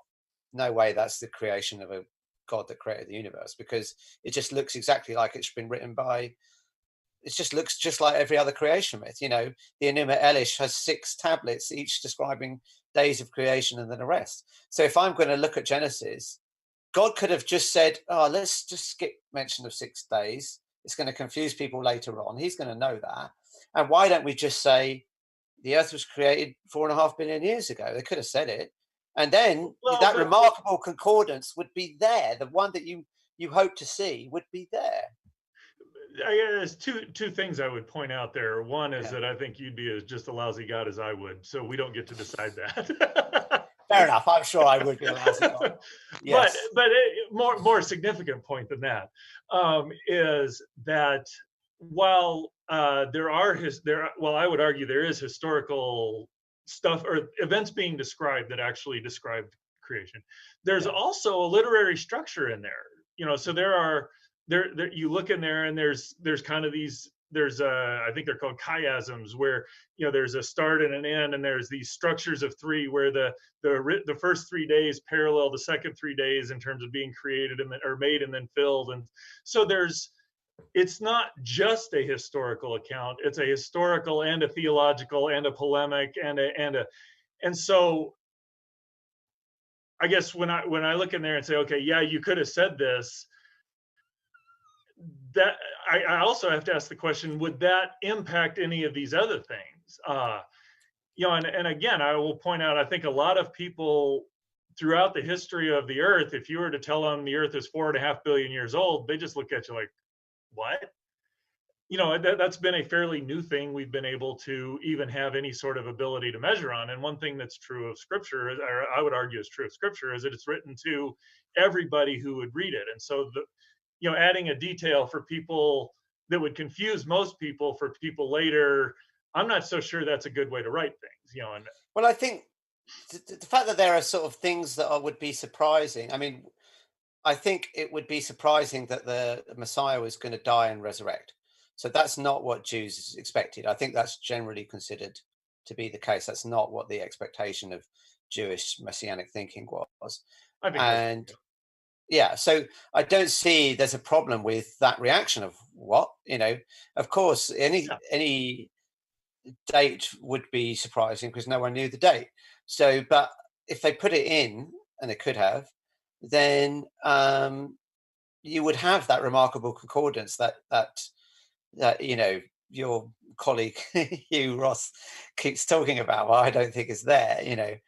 way, that's the creation of a God that created the universe, because it just looks exactly like it's been written by. It just looks just like every other creation myth. The Enuma Elish has 6 tablets, each describing days of creation and then the rest. So if I'm going to look at Genesis, God could have just said, "Oh, let's just skip mention of 6 days. It's going to confuse people later on." He's going to know that. And why don't we just say the Earth was created 4.5 billion years ago? They could have said it. And then that remarkable concordance would be there. The one that you hope to see would be there. There's two things I would point out there. One is that I think you'd be as just a lousy God as I would, so we don't get to decide that. Fair enough. I'm sure I would be a lousy God. Yes. But more significant point than that is that while I would argue there is historical stuff or events being described that actually described creation, there's also a literary structure in there. So there are you look in there, and there's kind of these, I think they're called chiasms, where there's a start and an end, and there's these structures of 3 where the first 3 days parallel the second 3 days in terms of being created or made and then filled. And so it's not just a historical account, it's a historical and a theological and a polemic and so I guess when I look in there and say, okay, yeah, you could have said this, that I also have to ask the question, would that impact any of these other things? And again, I will point out, I think a lot of people throughout the history of the Earth, if you were to tell them the Earth is 4.5 billion years old, they just look at you like, what? That's been a fairly new thing we've been able to even have any sort of ability to measure on. And one thing that's true of Scripture, or I would argue is true of Scripture, is that it's written to everybody who would read it. And so adding a detail for people that would confuse most people for people later, I'm not so sure that's a good way to write things. Well, I think the fact that there are sort of things that would be surprising. I mean, I think it would be surprising that the Messiah was going to die and resurrect. So that's not what Jews expected. I think that's generally considered to be the case. That's not what the expectation of Jewish messianic thinking was. I think so I don't see there's a problem with that reaction of what, of course, any date would be surprising because no one knew the date. So, but if they put it in, and they could have, then you would have that remarkable concordance that your colleague Hugh Ross keeps talking about. Well, I don't think is there.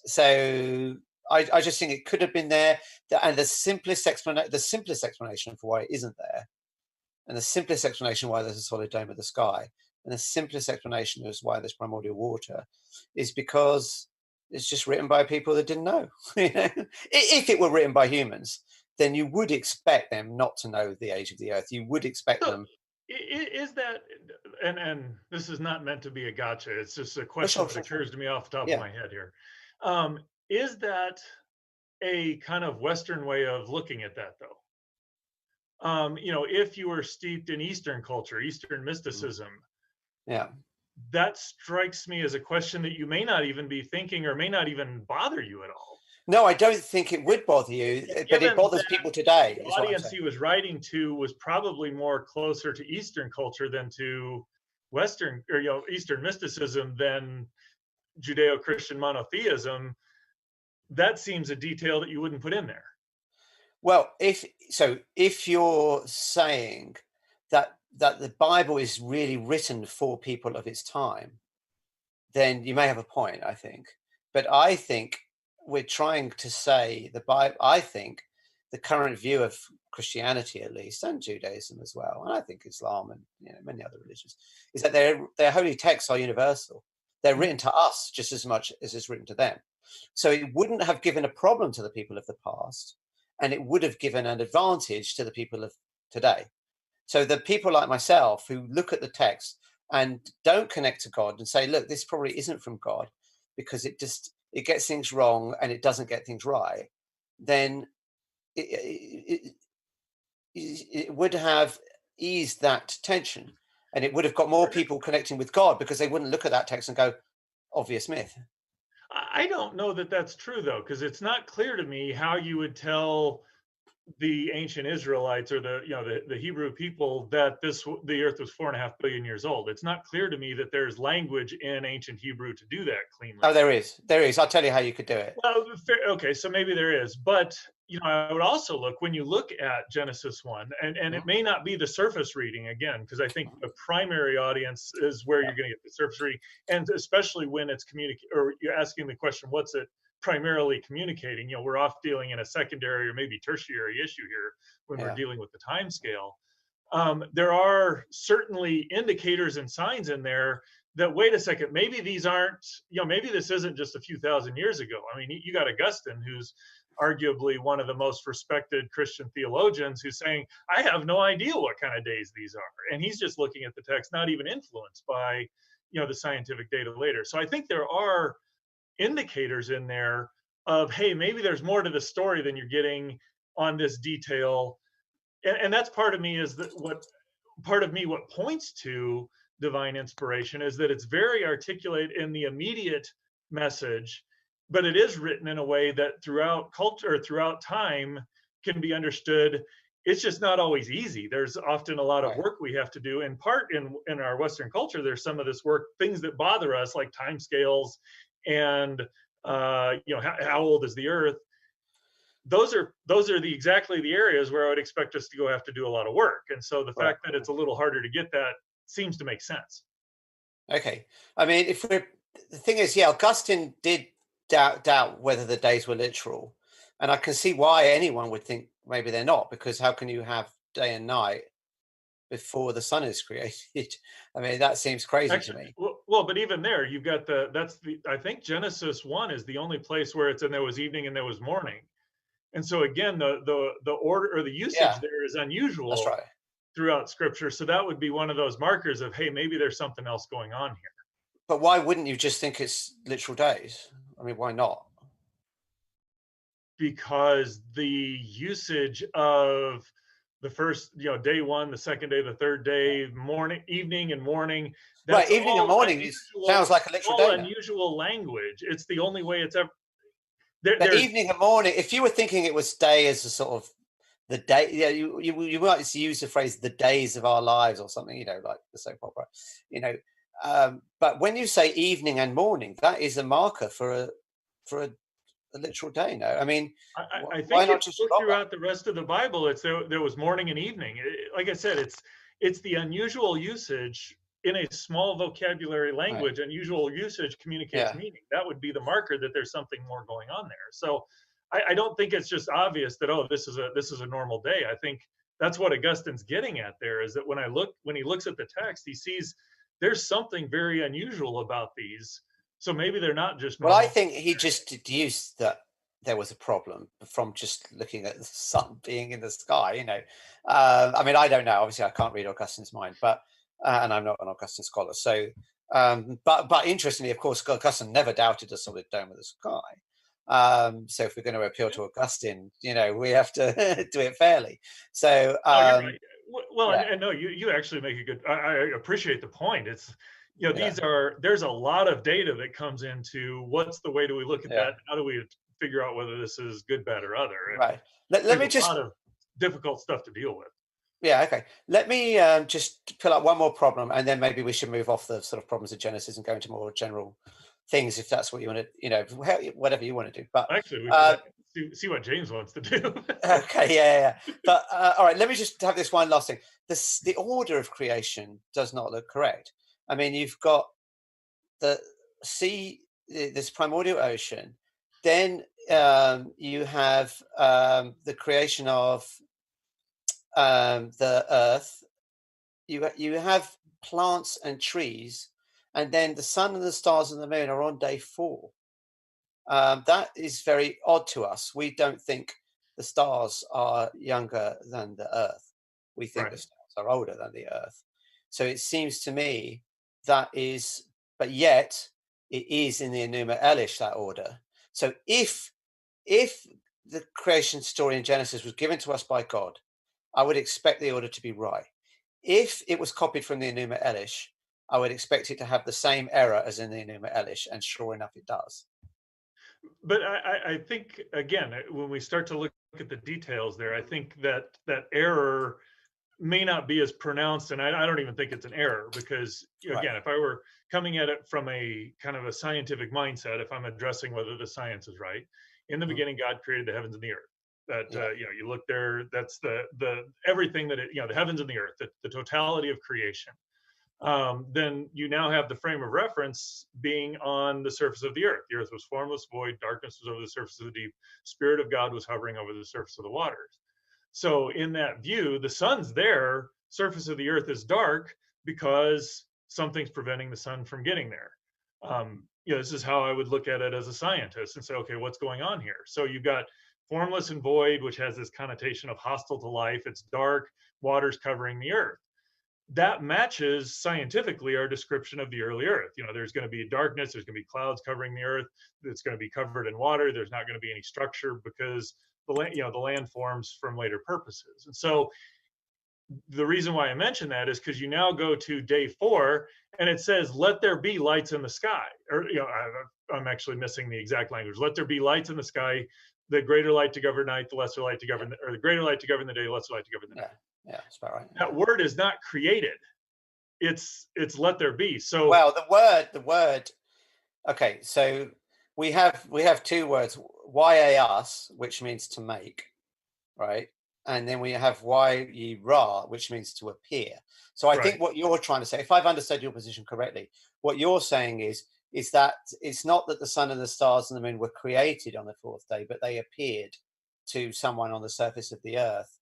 So I just think it could have been there, and the simplest explanation for why it isn't there And the simplest explanation why there's a solid dome of the sky, and the simplest explanation is why there's primordial water, is because it's just written by people that didn't know. If it were written by humans, then you would expect them not to know the age of the Earth. You would expect So, them. is that, and this is not meant to be a gotcha. It's just a Oh, question sure, that sure, sure. occurs to me off the top of Yeah. my head here. Is that a kind of Western way of looking at that, though? If you were steeped in Eastern culture, Eastern mysticism, Yeah. that strikes me as a question that you may not even be thinking or may not even bother you at all. No, I don't think it would bother you, but Given it bothers that people today, the is what I'm audience saying. he was writing to was probably more closer to Eastern culture than to Western or Eastern mysticism than Judeo-Christian monotheism, that seems a detail that you wouldn't put in there. Well, if you're saying that the Bible is really written for people of its time, then you may have a point, I think. But I think we're trying to say the Bible. I think the current view of Christianity, at least, and Judaism as well, and I think Islam and many other religions, is that their holy texts are universal. They're written to us just as much as it's written to them. So it wouldn't have given a problem to the people of the past, and it would have given an advantage to the people of today. So the people like myself who look at the text and don't connect to God and say, look, this probably isn't from God because it gets things wrong and it doesn't get things right, then it would have eased that tension, and it would have got more people connecting with God because they wouldn't look at that text and go, obvious myth. I don't know that that's true, though, because it's not clear to me how you would tell the ancient Israelites or the Hebrew people that the earth was 4.5 billion years old. It's not clear to me that there's language in ancient Hebrew to do that cleanly. Oh, there is. I'll tell you how you could do it. Well, okay, so maybe there is, but I would also look when you look at Genesis 1, and it may not be the surface reading again, because I think the primary audience is where you're going to get the surface reading, and especially when it's or you're asking the question, what's it primarily communicating? We're off dealing in a secondary or maybe tertiary issue here when we're dealing with the time scale. There are certainly indicators and signs in there that, wait a second, maybe these aren't, maybe this isn't just a few thousand years ago. I mean, you got Augustine, who's arguably one of the most respected Christian theologians, who's saying, I have no idea what kind of days these are. And he's just looking at the text, not even influenced by, the scientific data later. So I think there are indicators in there of, hey, maybe there's more to the story than you're getting on this detail. And that's part of me is that what points to divine inspiration is that it's very articulate in the immediate message, but it is written in a way that throughout culture, throughout time, can be understood. It's just not always easy. There's often a lot of work we have to do. In part, in our Western culture, there's some of this work, things that bother us, like time scales and how old is the Earth. Those are exactly the areas where I would expect us to have to do a lot of work. And so the fact that it's a little harder to get that seems to make sense. Okay. I mean, the thing is, Augustine did doubt whether the days were literal. And I can see why anyone would think maybe they're not, because how can you have day and night before the sun is created? I mean, that seems crazy to me. Well, but even there, you've got I think Genesis 1 is the only place where it's, and there was evening and there was morning. And so again, the order or the usage there is unusual. That's right. Throughout Scripture. So that would be one of those markers of, hey, maybe there's something else going on here. But why wouldn't you just think it's literal days? I mean, why not? Because the usage of the first, day one, the second day, the third day, evening and morning. Right, evening and morning sounds like a literal day. Unusual language. It's the only way it's ever. But evening and morning, if you were thinking it was day as a sort of the day, you might use the phrase "the days of our lives" or something, like the soap opera, But when you say evening and morning, that is a marker for a literal day. No, I mean, I think if you look throughout the rest of the Bible, it's there was morning and evening. Like I said, it's the unusual usage in a small vocabulary language. Right. Unusual usage communicates meaning. That would be the marker that there's something more going on there. So I don't think it's just obvious that, oh, this is a normal day. I think that's what Augustine's getting at there, is that when he looks at the text, he sees there's something very unusual about these. So maybe they're not just Well, I normal. think he just deduced that there was a problem from just looking at the sun being in the sky. I mean, I don't know. Obviously, I can't read Augustine's mind, but and I'm not an Augustine scholar. So, but interestingly, of course, Augustine never doubted a solid dome of the sky. So, if we're going to appeal to Augustine, we have to do it fairly. So, Oh, you're right. Well, yeah, and no, you actually make a good. I appreciate the point. It's yeah, there's a lot of data that comes into what's the way do we look at yeah, that? How do we figure out whether this is good, bad, or other? And right. Let there's me a just lot of difficult stuff to deal with. Yeah, okay. Let me just pull up one more problem, and then maybe we should move off the sort of problems of Genesis and go into more general things, if that's what you want to, whatever you want to do. But Actually, we uh, should see what James wants to do. okay, yeah. But all right, let me just have this one last thing. The order of creation does not look correct. I mean, you've got the sea, this primordial ocean, then you have the creation of the earth. You have plants and trees, and then the sun and the stars and the moon are on day 4. That is very odd to us. We don't think the stars are younger than the earth. We think the Right. stars are older than the earth. So it seems to me that is, but yet it is in the Enuma Elish, that order. So if the creation story in Genesis was given to us by God, I would expect the order to be right. If it was copied from the Enuma Elish, I would expect it to have the same error as in the Enuma Elish, and sure enough, it does. But I think again, when we start to look at the details there, I think that error may not be as pronounced, and I don't even think it's an error, because Right. again, if I were coming at it from a kind of a scientific mindset, if I'm addressing whether the science is right, in the Mhm. beginning God created the heavens and the earth. That Yeah. you look there, that's the everything that the heavens and the earth, the totality of creation. Then you now have the frame of reference being on the surface of the earth. The earth was formless, void, darkness was over the surface of the deep, Spirit of God was hovering over the surface of the waters. So in that view, the sun's there, surface of the earth is dark because something's preventing the sun from getting there. This is how I would look at it as a scientist and say, okay, what's going on here? So you've got formless and void, which has this connotation of hostile to life. It's dark, water's covering the earth. That matches scientifically our description of the early earth. There's going to be darkness, there's going to be clouds covering the earth, it's going to be covered in water, there's not going to be any structure because the land forms from later purposes. And so the reason why I mention that is because you now go to day 4 and it says, let there be lights in the sky. Or, I'm actually missing the exact language. Let there be lights in the sky, the greater light to govern night, the lesser light to govern, or the greater light to govern the day, the lesser light to govern the night. Yeah, that's about right. That word is not created. It's let there be. So Well, the word. Okay, so we have 2 words: yas, which means to make, right? And then we have ra, which means to appear. So I think right. what you're trying to say, if I've understood your position correctly, what you're saying is that it's not that the sun and the stars and the moon were created on the 4th day, but they appeared to someone on the surface of the earth.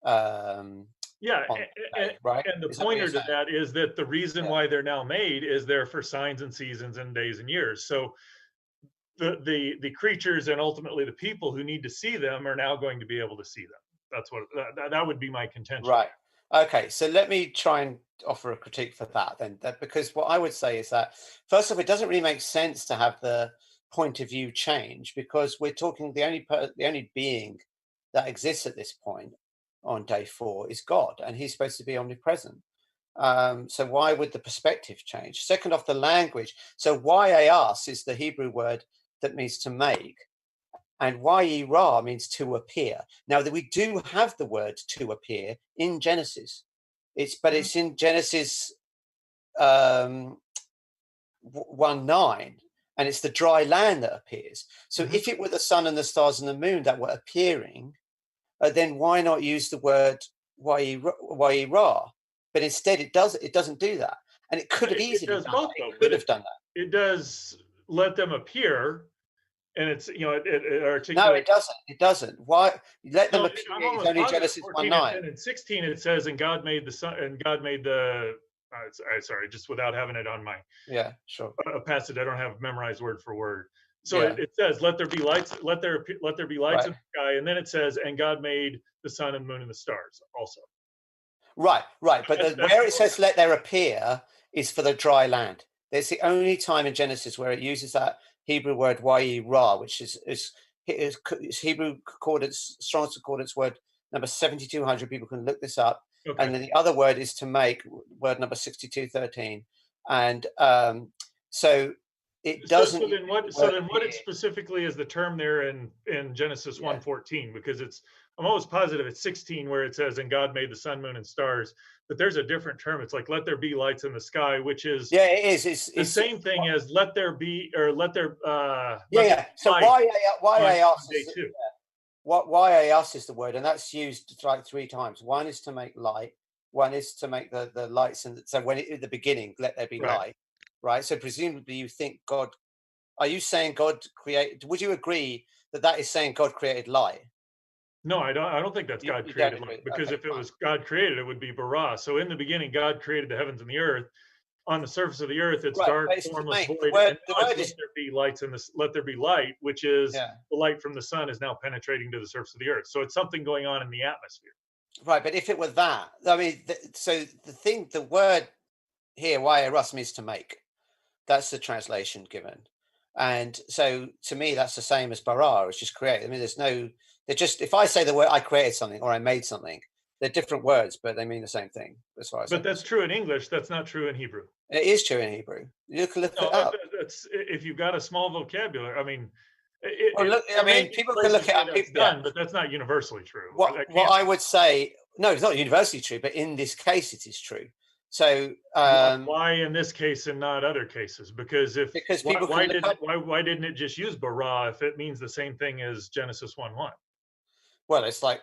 Yeah, On that day, right? and the Is that what you're pointer to saying? that is that the reason Yeah. why they're now made is they're for signs and seasons and days and years. So the creatures and ultimately the people who need to see them are now going to be able to see them. That's what that would be my contention. Right. Okay. So let me try and offer a critique for that then, because what I would say is that first of all, it doesn't really make sense to have the point of view change, because we're talking the only being that exists at this point on day 4 is God, and he's supposed to be omnipresent. So why would the perspective change? Second off, the language. So yas is the Hebrew word that means to make, and ra means to appear. Now that we do have the word to appear in Genesis, but Mhm. it's in Genesis 1:9, and it's the dry land that appears. So Mhm. if it were the sun and the stars and the moon that were appearing, then why not use the word ra? But instead, it doesn't do that, and it could have It easily does done that. both It though, could but have done that. it does let them appear, and it's it No, articulates. it doesn't. Why let them No, appear? I'm It's almost only positive. Genesis 14 and 1:9. 10 and 16 it says, and God made the sun, and God made the. Sorry, just without having it on my Yeah, sure. passage, I don't have memorized word for word. So Yeah. it says, "Let there be lights. Let there be lights Right. in the sky," and then it says, "And God made the sun and moon and the stars." Also, Right. But that's where it says "let there appear" is for the dry land. It's the only time in Genesis where it uses that Hebrew word "ra," which is Hebrew concordance, Strong's concordance word number 7200. People can look this up. okay. And then the other word is "to make," word number 6213. And so it doesn't. So then what it specifically is the term there in Genesis 1:14, because I'm always positive it's 16 where it says, "And God made the sun, moon, and stars," but there's a different term. It's like, "Let there be lights in the sky," which is it is. the same thing as "let there be," or "let there." So light why I on asked day two. why I asked is the word, and that's used like 3 times. One is to make light. One is to make the lights, and so when at the beginning, let there be Right. light. Right. So presumably, you think God. Are you saying God created? Would you agree that is saying God created light? No, I don't think that's God You don't created light, agree. because Okay, if it fine. was God created, it would be bara. So in the beginning, God created the heavens and the earth. On the surface of the earth, it's Right, dark, but it's to formless, make void, and the now it's word let is there be lights in this. Let there be light, which is yeah. the light from the sun is now penetrating to the surface of the earth. So it's something going on in the atmosphere. Right, but if it were that, I mean, so the word here, "why means to make." That's the translation given. And so to me, that's the same as bara, it's just create. I mean, they're just, if I say the word I created something or I made something, they're different words, but they mean the same thing as far as But I'm that's concerned. true in English. That's not true in Hebrew. It is true in Hebrew. You can look No, it up. that's if you've got a small vocabulary. I mean, Well, look, I there may mean, be people can places look it where up. that's Yeah. done, but that's not universally true. That What can't I be. would say, no, it's not universally true, but in this case, it is true. So, Why in this case and not other cases? Because if because people can look up. why didn't it just use bara if it means the same thing as Genesis 1:1? Well, it's like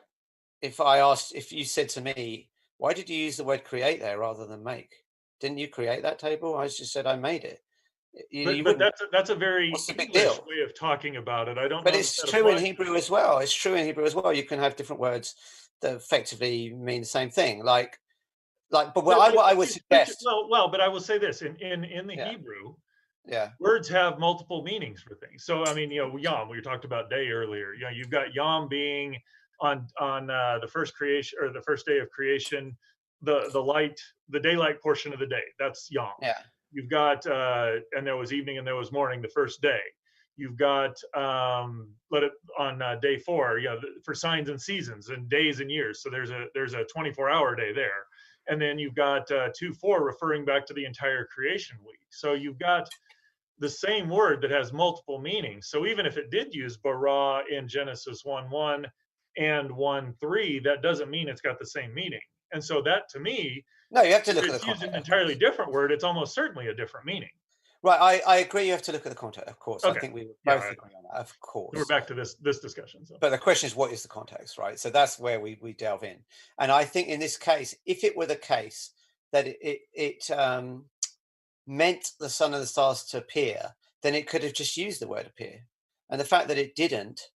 if you said to me, why did you use the word create there rather than make? Didn't you create that table? I just said I made it. You But wouldn't. that's a very What's the big English deal? way of talking about it. I don't But know that it's that true in applies. Hebrew as well. It's true in Hebrew as well. You can have different words that effectively mean the same thing. But what I would suggest. But I will say this in the Yeah, Hebrew, yeah, words have multiple meanings for things. So I mean, Yom. We talked about day earlier. You've got Yom being on the first creation or the first day of creation, the daylight portion of the day. That's Yom. yeah, You've got and there was evening and there was morning the first day. You've got let it on day 4, for signs and seasons and days and years. So there's a 24-hour day there, and then you've got 2:4 referring back to the entire creation week. So you've got the same word that has multiple meanings. So even if it did use bara in Genesis 1:1 and 1:3, that doesn't mean it's got the same meaning. And so that to me, no, you have to if look at the it's using an context. entirely different word, it's almost certainly a different meaning. Right, I agree. You have to look at the context, of course. I Okay. think we would Yeah. both agree on that, of We're course. back to this discussion. So. But the question is, what is the context, right? So that's where we delve in. And I think in this case, if it were the case that it meant the sun and the stars to appear, then it could have just used the word appear. And the fact that it didn't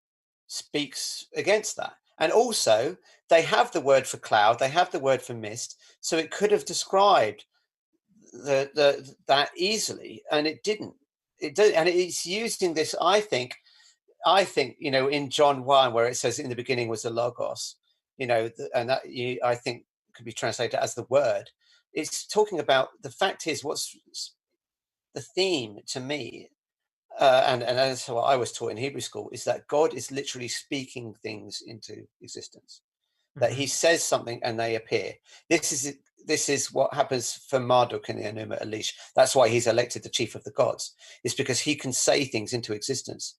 speaks against that. And also, they have the word for cloud, they have the word for mist, so it could have described that easily, and it didn't. It did, and it's using this. I think in John 1, where it says in the beginning was the logos, and that I think could be translated as the word. It's talking about the fact is what's the theme to me, and that's what I was taught in Hebrew school, is that God is literally speaking things into existence. That he says something and they appear. This is what happens for Marduk in the Enuma Elish. That's why he's elected the chief of the gods. It's because he can say things into existence.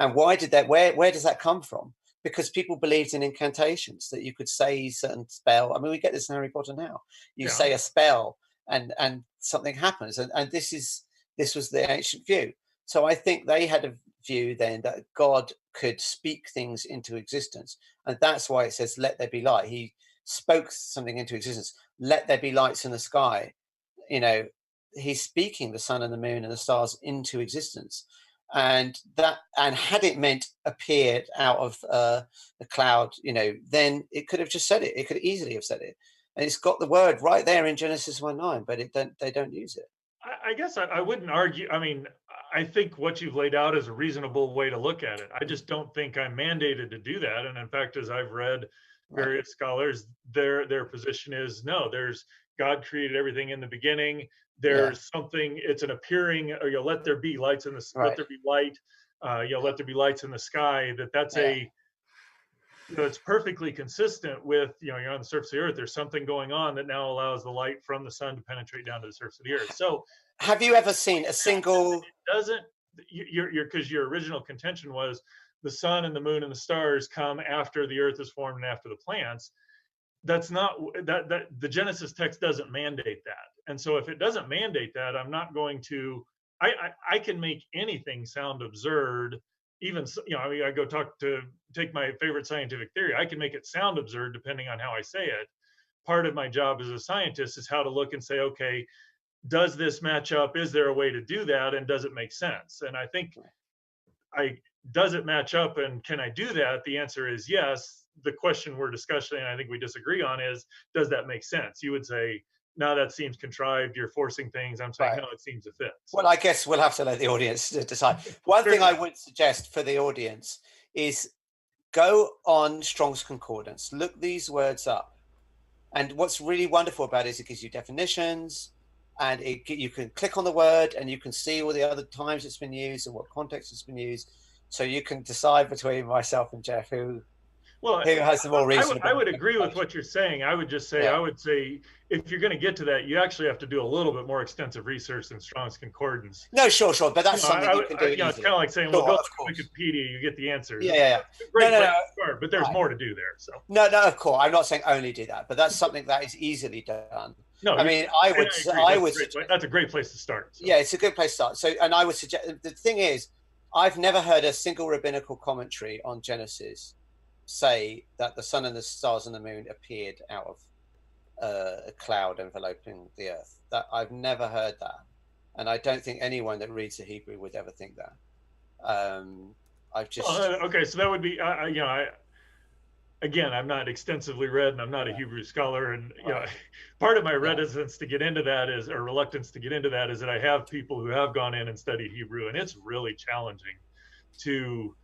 And why did that? Where does that come from? Because people believed in incantations, that you could say certain spell. I mean, we get this in Harry Potter now. You say a spell and something happens. And this was the ancient view. So I think they had a view then that God could speak things into existence. And that's why it says, let there be light. He spoke something into existence. Let there be lights in the sky. He's speaking the sun and the moon and the stars into existence. and had it meant appeared out of the cloud, then it could have just said it. It could easily have said it, and it's got the word right there in Genesis 1:9, but they don't use it. I guess I wouldn't argue. I mean, I think what you've laid out is a reasonable way to look at it. I just don't think I'm mandated to do that. And in fact, as I've read various scholars, their position is no. There's God created everything in the beginning. There's something. It's an appearing. Or let there be lights in the let there be light. Let there be lights in the sky. That's a. It's perfectly consistent with you're on the surface of the earth. There's something going on that now allows the light from the sun to penetrate down to the surface of the earth. So, have you ever seen a single? It doesn't. Because your original contention was the sun and the moon and the stars come after the earth is formed and after the plants. That's not that the Genesis text doesn't mandate that. And so if it doesn't mandate that, I'm not going to. I can make anything sound absurd. Even I go take my favorite scientific theory. I can make it sound absurd depending on how I say it. Part of my job as a scientist is how to look and say, okay, does this match up? Is there a way to do that? And does it make sense? And I think does it match up? And can I do that? The answer is yes. The question we're discussing, and I think we disagree on, is does that make sense? You would say, no, that seems contrived. You're forcing things. I'm saying, no, it seems to fit. So. Well, I guess we'll have to let the audience decide. One thing I would suggest for the audience is go on Strong's Concordance, look these words up. And what's really wonderful about it is it gives you definitions, and you can click on the word and you can see all the other times it's been used and what context it's been used. So you can decide between myself and Jeff who has the more reasonable. I would agree with what you're saying. I would just say, I would say, if you're going to get to that, you actually have to do a little bit more extensive research than Strong's Concordance. No, sure. But that's something you can do. It's kind of like saying, well, go to Wikipedia, you get the answers. Yeah. Start, but there's more to do there. So no, of course, I'm not saying only do that, but that's something that is easily done. No, I mean, I would. That's a great place to start. So. Yeah, it's a good place to start. So, and I would suggest the thing is, I've never heard a single rabbinical commentary on Genesis say that the sun and the stars and the moon appeared out of a cloud enveloping the earth. That I've never heard that, and I don't think anyone that reads the Hebrew would ever think that. I've just okay, so that would be again, I'm not extensively read, and I'm not a Hebrew scholar, and part of my reticence to get into that is, or reluctance to get into that, is that I have people who have gone in and studied Hebrew, and it's really challenging to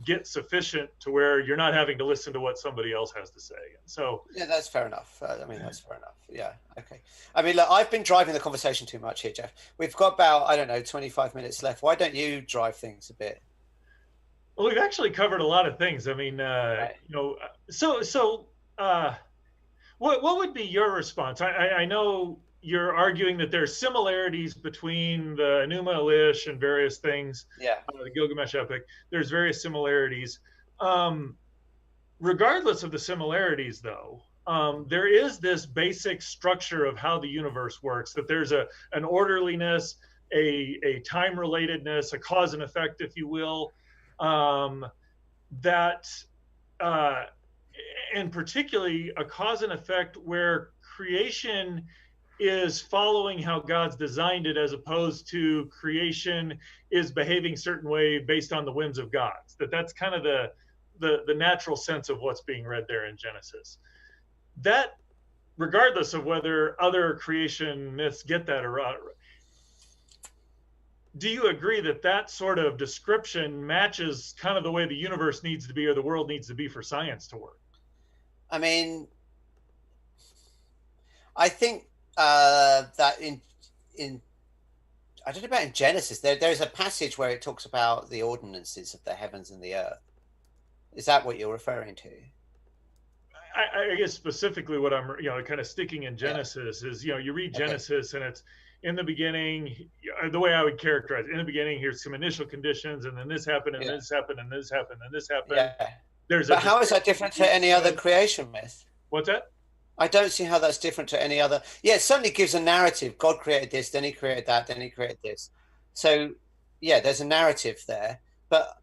get sufficient to where you're not having to listen to what somebody else has to say. And so that's fair enough. That's fair enough. Yeah. Okay. I mean, look, I've been driving the conversation too much here, Jeff. We've got about 25 minutes left. Why don't you drive things a bit? Well, we've actually covered a lot of things. I mean, what would be your response? I know you're arguing that there's similarities between the Enuma Elish and various things. Yeah. The Gilgamesh epic. There's various similarities. Regardless of the similarities, though, there is this basic structure of how the universe works. That there's an orderliness, a time relatedness, a cause and effect, if you will. And particularly a cause and effect where creation is following how God's designed it, as opposed to creation is behaving a certain way based on the whims of gods. That's kind of the natural sense of what's being read there in Genesis. That, regardless of whether other creation myths get that or not, do you agree that sort of description matches kind of the way the universe needs to be, or the world needs to be, for science to work? I mean, I think that in I don't know about in Genesis, there's a passage where it talks about the ordinances of the heavens and the earth. Is that what you're referring to? I guess specifically what I'm kind of sticking in Genesis is, you read Genesis and it's, in the beginning, the way I would characterize it, in the beginning, here's some initial conditions, and then this happened, and this happened, and this happened, and this happened. Yeah. But how is that different to any other creation myth? What's that? I don't see how that's different to any other. Yeah, it certainly gives a narrative. God created this, then he created that, then he created this. So, yeah, there's a narrative there. But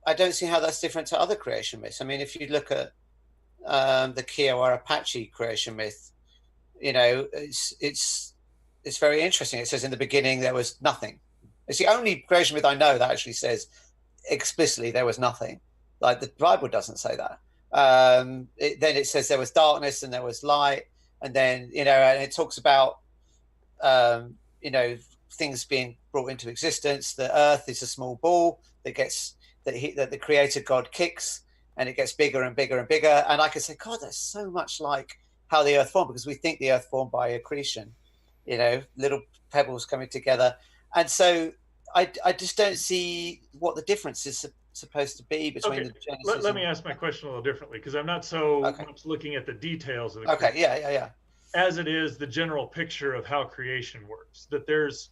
I don't see how that's different to other creation myths. I mean, if you look at the Kiowa Apache creation myth, it's very interesting. It says in the beginning there was nothing, It's the only creation myth I know that actually says explicitly there was nothing. Like the Bible doesn't say that. Then it says there was darkness and there was light, and then and it talks about things being brought into existence. The earth is a small ball that the creator God kicks, and it gets bigger and bigger and bigger. And I can say, God, that's so much like how the earth formed, because we think the earth formed by accretion, little pebbles coming together. And so I just don't see what the difference is supposed to be between the Genesis. Let me ask my question a little differently, because I'm not so much looking at the details of the creation. Yeah. As it is the general picture of how creation works. That there's,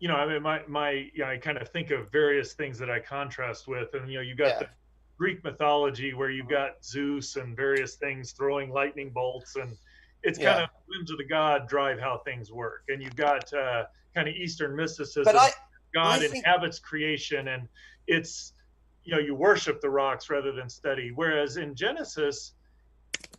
I kind of think of various things that I contrast with, and you got the Greek mythology where you've got Zeus and various things throwing lightning bolts, and it's kind of whims of the god drive how things work. And you've got kind of Eastern mysticism. But God inhabits creation, and it's, you worship the rocks rather than study. Whereas in Genesis,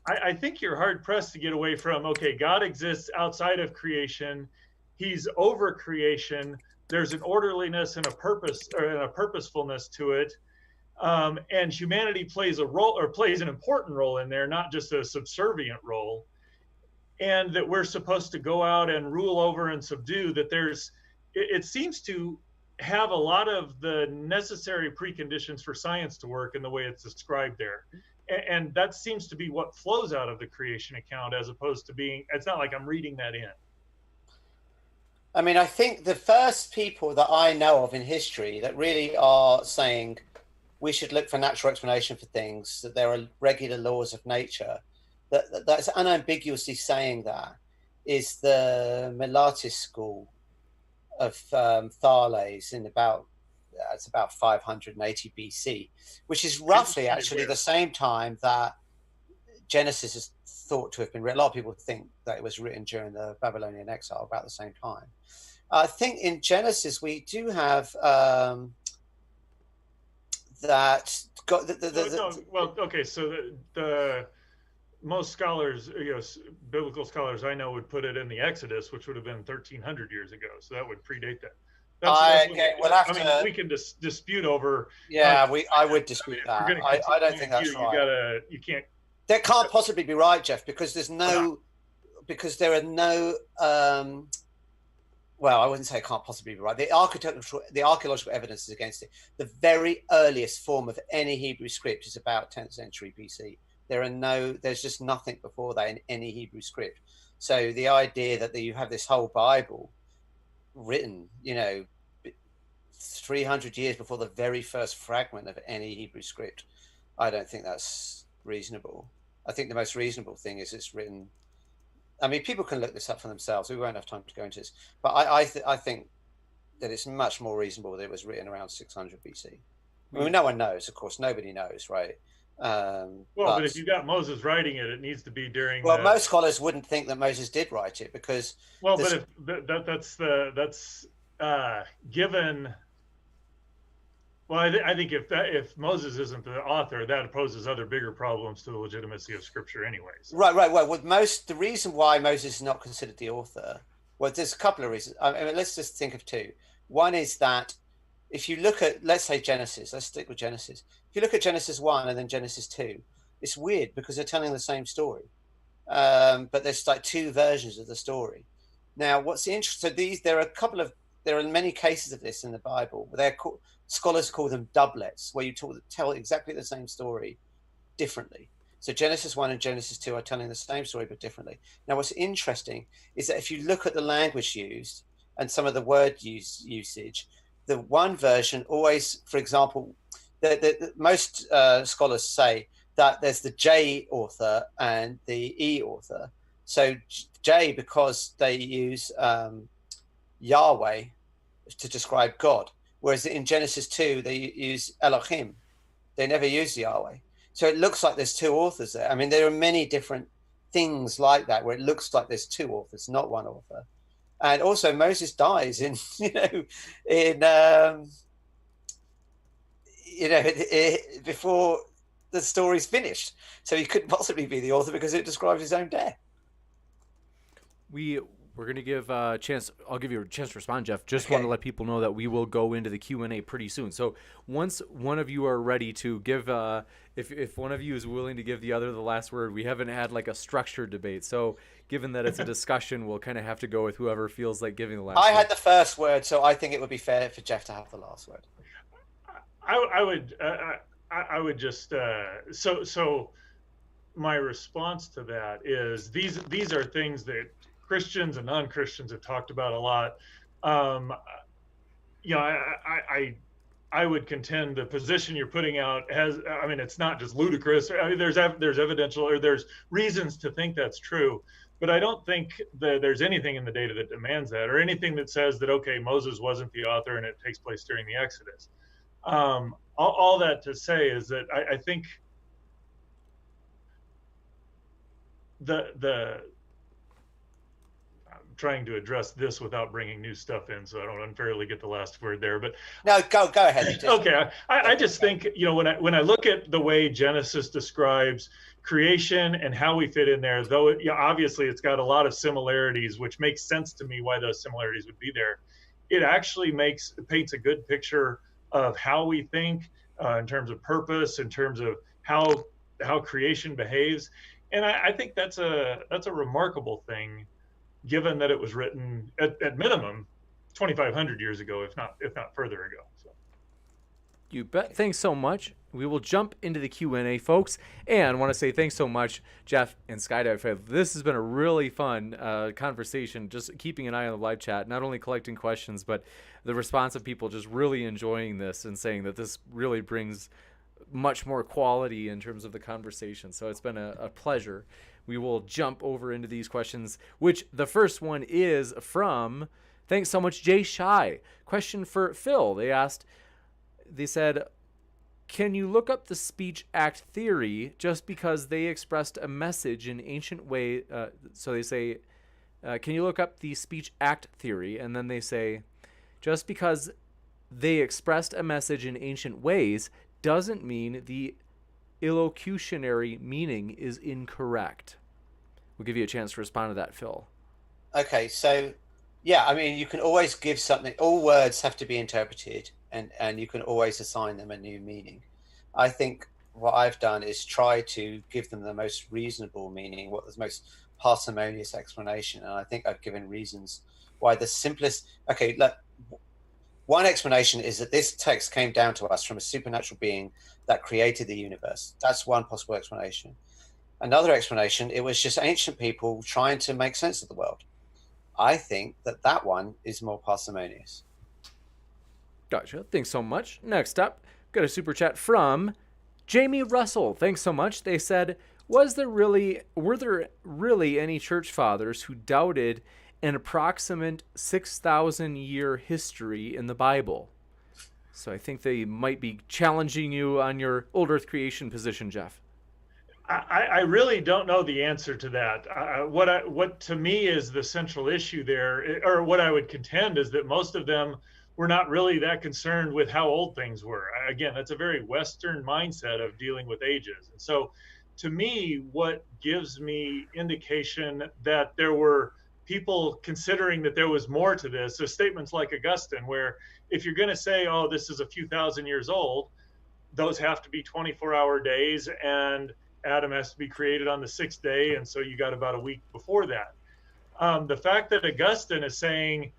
I think you're hard pressed to get away from, okay, God exists outside of creation. He's over creation. There's an orderliness and a purpose, or a purposefulness to it. And humanity plays a role, or plays an important role in there, not just a subservient role. And that we're supposed to go out and rule over and subdue. That it seems to have a lot of the necessary preconditions for science to work in the way it's described there. And that seems to be what flows out of the creation account, as opposed to being, it's not like I'm reading that in. I mean, I think the first people that I know of in history that really are saying we should look for natural explanation for things, that there are regular laws of nature, that's unambiguously saying that, is the Miletus school of Thales in about 580 BC, which is roughly actually the same time that Genesis is thought to have been written. A lot of people think that it was written during the Babylonian exile, about the same time. I think in Genesis we do have that. So the most scholars, biblical scholars I know would put it in the Exodus, which would have been 1,300 years ago. So that would predate that. We can dispute over. Yeah, I would dispute that. I don't think that's right. You can't. That can't possibly be right, Jeff, because there are no. Well, I wouldn't say it can't possibly be right. The archaeological evidence is against it. The very earliest form of any Hebrew script is about 10th century BC. There's just nothing before that in any Hebrew script. So the idea that you have this whole Bible written, 300 years before the very first fragment of any Hebrew script, I don't think that's reasonable. I think the most reasonable thing is it's written. I mean, people can look this up for themselves. We won't have time to go into this, but I think that it's much more reasonable that it was written around 600 BC. I mean, no one knows, of course, nobody knows, right? But if you got Moses writing it, it needs to be during. Well, most scholars wouldn't think that Moses did write it, because. Well, but that's given. Well, I think if Moses isn't the author, that poses other bigger problems to the legitimacy of Scripture, anyways. Right. Well, the reason why Moses is not considered the author, well, there's a couple of reasons. I mean, let's just think of two. One is that if you look at, let's say Genesis, let's stick with Genesis. If you look at Genesis 1 and then Genesis 2, it's weird because they're telling the same story, but there's like two versions of the story. Now, what's interesting? So there are many cases of this in the Bible. Scholars call them doublets, where you tell exactly the same story differently. So Genesis 1 and Genesis 2 are telling the same story but differently. Now, what's interesting is that if you look at the language used and some of the word usage, the one version always, for example, most scholars say that there's the J author and the E author. So J, because they use Yahweh to describe God, whereas in Genesis 2 they use Elohim. They never use Yahweh. So it looks like there's two authors there. I mean, there are many different things like that where it looks like there's two authors, not one author. And also Moses dies before the story's finished. So he couldn't possibly be the author because it describes his own death. We're going to give a chance. I'll give you a chance to respond, Jeff. Just Okay. want to let people know that we will go into the Q&A pretty soon. So once one of you are ready to give, if one of you is willing to give the other the last word, we haven't had like a structured debate. So given that it's a discussion, we'll kind of have to go with whoever feels like giving the last I word. had the first word, so I think it would be fair for Jeff to have the last word. I would just so my response to that is these are things that Christians and non-Christians have talked about a lot. You know, I would contend the position you're putting out has, I mean, it's not just ludicrous. I mean, there's evidential, or there's reasons to think that's true, but I don't think that there's anything in the data that demands that, or anything that says that, okay, Moses wasn't the author and it takes place during the Exodus. All that to say is that I think I'm trying to address this without bringing new stuff in, so I don't unfairly get the last word there. But No, go ahead. okay, I just think, you know, when I look at the way Genesis describes creation and how we fit in there, though obviously it's got a lot of similarities, which makes sense to me why those similarities would be there. It actually paints a good picture of how we think in terms of purpose, in terms of how creation behaves, and I think that's a remarkable thing, given that it was written at minimum 2,500 years ago, if not further ago. So. You bet. Thanks so much. We will jump into the Q&A, folks, and want to say thanks so much, Jeff and Skydive 5. This has been a really fun conversation, just keeping an eye on the live chat, not only collecting questions, but the response of people just really enjoying this and saying that this really brings much more quality in terms of the conversation. So it's been a pleasure. We will jump over into these questions, which the first one is from, thanks so much, Jay Shy. Question for Phil. They said, can you look up the Speech Act theory just because they expressed a message in ancient way? So they say, can you look up the Speech Act theory? And then they say, just because they expressed a message in ancient ways doesn't mean the illocutionary meaning is incorrect. We'll give you a chance to respond to that, Phil. Okay, so yeah, I mean, you can always give something. All words have to be interpreted, and you can always assign them a new meaning. I think what I've done is try to give them the most reasonable meaning, what the most parsimonious explanation, and I think I've given reasons why the simplest. Okay, look. One explanation is that this text came down to us from a supernatural being that created the universe. That's one possible explanation. Another explanation, it was just ancient people trying to make sense of the world. I think that one is more parsimonious. Gotcha. Thanks so much. Next up, got a super chat from Jamie Russell. Thanks so much. They said, were there really any church fathers who doubted an approximate 6,000 year history in the Bible? So I think they might be challenging you on your old earth creation position, Jeff. I really don't know the answer to that. What to me is the central issue there, or what I would contend, is that most of them were not really that concerned with how old things were. Again, that's a very Western mindset of dealing with ages. And so to me, what gives me indication that there were people considering that there was more to this, so statements like Augustine, where if you're going to say, oh, this is a few thousand years old, those have to be 24-hour days, and Adam has to be created on the sixth day, and so you got about a week before that. The fact that Augustine is saying,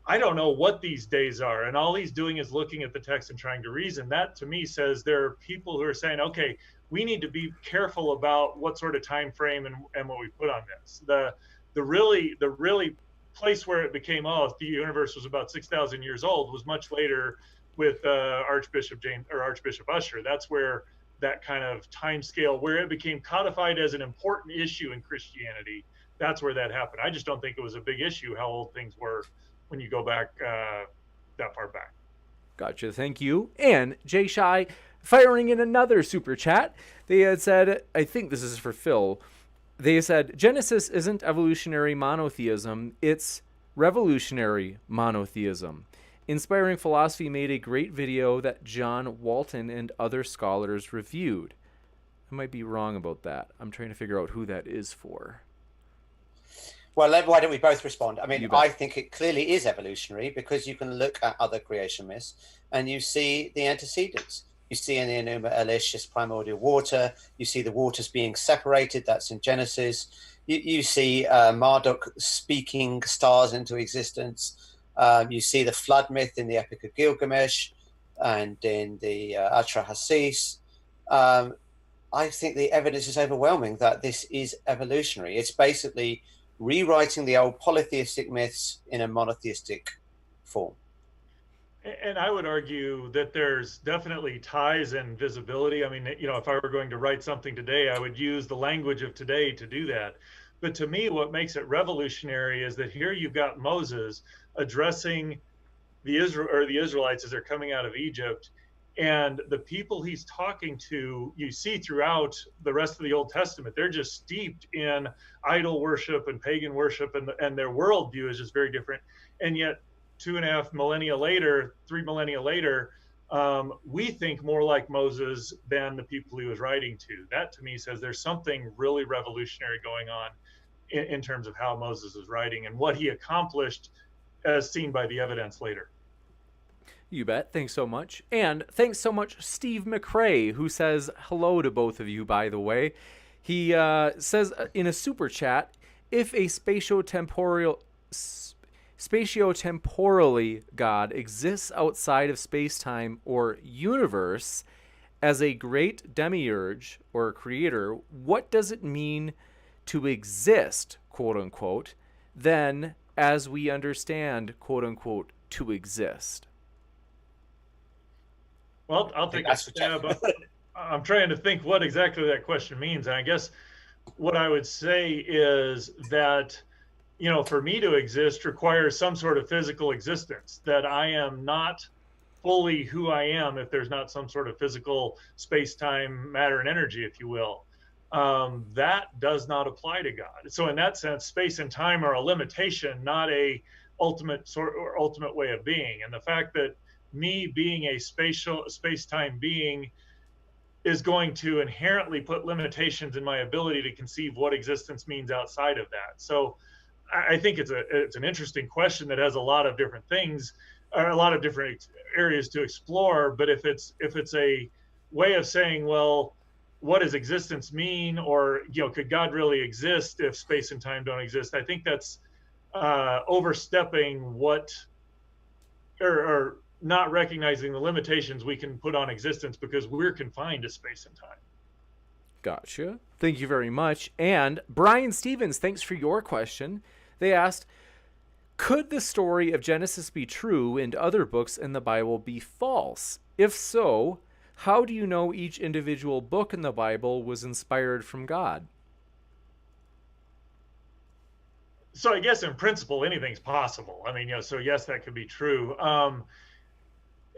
I don't know what these days are, and all he's doing is looking at the text and trying to reason, that to me says there are people who are saying, okay, we need to be careful about what sort of time frame and what we put on this. The really place where it became, oh, the universe was about 6,000 years old, was much later with Archbishop Usher. That's where that kind of time scale, where it became codified as an important issue in Christianity, that's where that happened. I just don't think it was a big issue how old things were when you go back that far back. Gotcha. Thank you. And Jay Shy firing in another super chat. They had said, I think this is for Phil. They said, Genesis isn't evolutionary monotheism, it's revolutionary monotheism. Inspiring Philosophy made a great video that John Walton and other scholars reviewed. I might be wrong about that. I'm trying to figure out who that is for. Well, why don't we both respond? I mean, You bet. I think it clearly is evolutionary because you can look at other creation myths and you see the antecedents. You see in the Enuma Elish, this primordial water. You see the waters being separated. That's in Genesis. You see Marduk speaking stars into existence. You see the flood myth in the Epic of Gilgamesh and in the Atrahasis. I think the evidence is overwhelming that this is evolutionary. It's basically rewriting the old polytheistic myths in a monotheistic form. And I would argue that there's definitely ties and visibility. I mean, you know, if I were going to write something today, I would use the language of today to do that. But to me, what makes it revolutionary is that here you've got Moses addressing the Israelites as they're coming out of Egypt, and the people he's talking to, you see throughout the rest of the Old Testament, they're just steeped in idol worship and pagan worship, and their worldview is just very different. And yet 2.5 millennia later, 3 millennia later, we think more like Moses than the people he was writing to. That to me says there's something really revolutionary going on in terms of how Moses is writing and what he accomplished as seen by the evidence later. You bet. Thanks so much. And thanks so much, Steve McRae, who says hello to both of you, by the way. He says in a super chat, if a spatiotemporally God exists outside of space-time or universe as a great demiurge or creator, what does it mean to exist, quote unquote, then as we understand, quote unquote, to exist? Well, I'll take a stab. I'm trying to think what exactly that question means. And I guess what I would say is that, you know, for me to exist requires some sort of physical existence, that I am not fully who I am if there's not some sort of physical space-time, matter, and energy, if you will. That does not apply to God. So in that sense, space and time are a limitation, not a ultimate way of being. And the fact that me being a space-time being is going to inherently put limitations in my ability to conceive what existence means outside of that. So I think it's an interesting question that has a lot of different things, or a lot of different areas to explore. But if it's a way of saying, well, what does existence mean, or, you know, could God really exist if space and time don't exist? I think that's overstepping or not recognizing the limitations we can put on existence because we're confined to space and time. Gotcha. Thank you very much. And Brian Stevens, thanks for your question. They asked, could the story of Genesis be true and other books in the Bible be false? If so, how do you know each individual book in the Bible was inspired from God? So I guess in principle, anything's possible. I mean, you know, so yes, that could be true.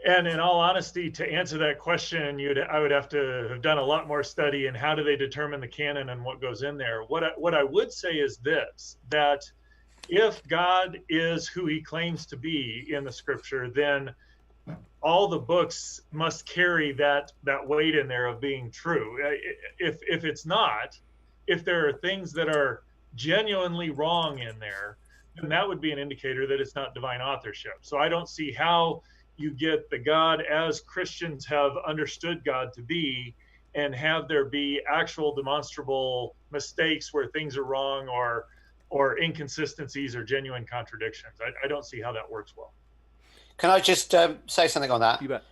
And in all honesty, to answer that question, I would have to have done a lot more study in how do they determine the canon and what goes in there. What I would say is this, that if God is who he claims to be in the scripture, then all the books must carry that weight in there of being true. If it's not, if there are things that are genuinely wrong in there, then that would be an indicator that it's not divine authorship. So I don't see how you get the God as Christians have understood God to be and have there be actual demonstrable mistakes where things are wrong or inconsistencies or genuine contradictions. I don't see how that works well. Can I just say something on that? You bet.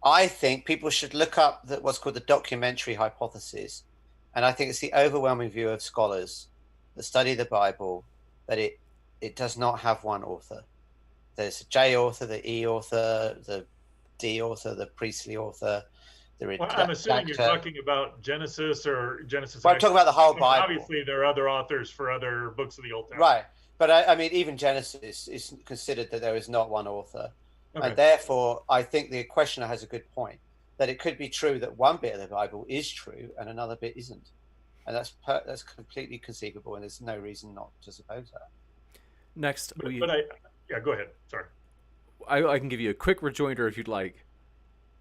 I think people should look up what's called the documentary hypothesis. And I think it's the overwhelming view of scholars that study the Bible that it does not have one author. There's a J author, the E author, the D author, the priestly author. Well, I'm assuming you're talking about Genesis or Genesis. Well, I'm talking about the whole Bible. Obviously, there are other authors for other books of the Old Testament. Right. But I mean, even Genesis is considered that there is not one author. Okay. And therefore, I think the questioner has a good point, that it could be true that one bit of the Bible is true and another bit isn't. And that's completely conceivable, and there's no reason not to suppose that. Next, yeah, go ahead. Sorry. I can give you a quick rejoinder if you'd like.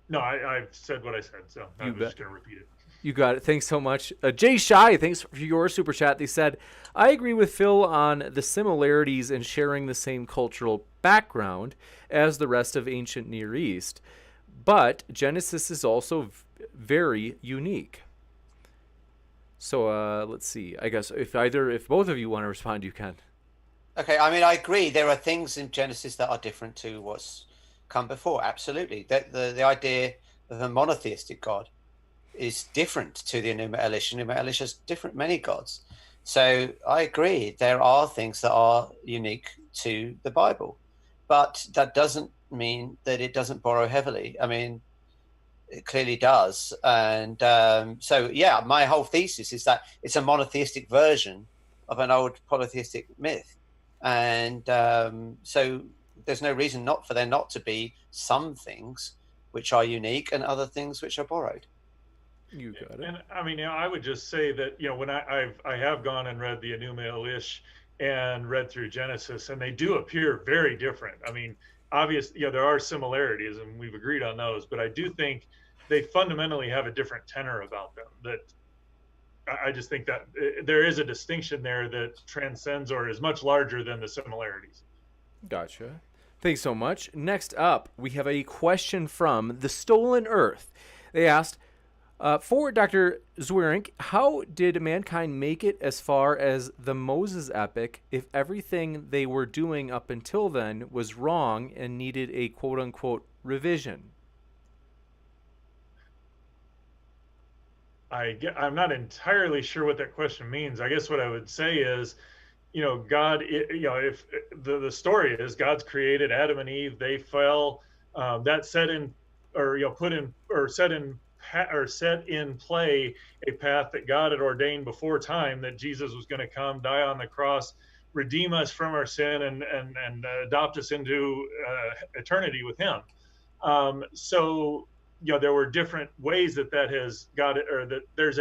No, I've said what I said, so I'm just going to repeat it. You got it. Thanks so much. Jay Shy, thanks for your super chat. They said, I agree with Phil on the similarities in sharing the same cultural background as the rest of ancient Near East, but Genesis is also very unique. So let's see. I guess if both of you want to respond, you can. Okay, I mean, I agree. There are things in Genesis that are different to what's come before. Absolutely. The idea of a monotheistic God is different to the Enuma Elish. Enuma Elish has many gods. So I agree. There are things that are unique to the Bible, but that doesn't mean that it doesn't borrow heavily. I mean, it clearly does. And so, yeah, my whole thesis is that it's a monotheistic version of an old polytheistic myth. And so there's no reason for there not to be some things which are unique and other things which are borrowed. You got it. And I mean, I would just say that, when I have gone and read the Enuma Elish and read through Genesis, and they do appear very different. I mean, obviously, there are similarities, and we've agreed on those, but I do think they fundamentally have a different tenor about them. That I just think that there is a distinction there that transcends or is much larger than the similarities. Gotcha. Thanks so much. Next up, we have a question from The Stolen Earth. They asked, for Dr. Zwirink, how did mankind make it as far as the Moses epic if everything they were doing up until then was wrong and needed a quote-unquote revision? I'm not entirely sure what that question means. I guess what I would say is, God, if the story is God's created Adam and Eve, they fell, that set in play a path that God had ordained before time, that Jesus was going to come, die on the cross, redeem us from our sin, and adopt us into eternity with Him. So there were different ways that has got it, or that there's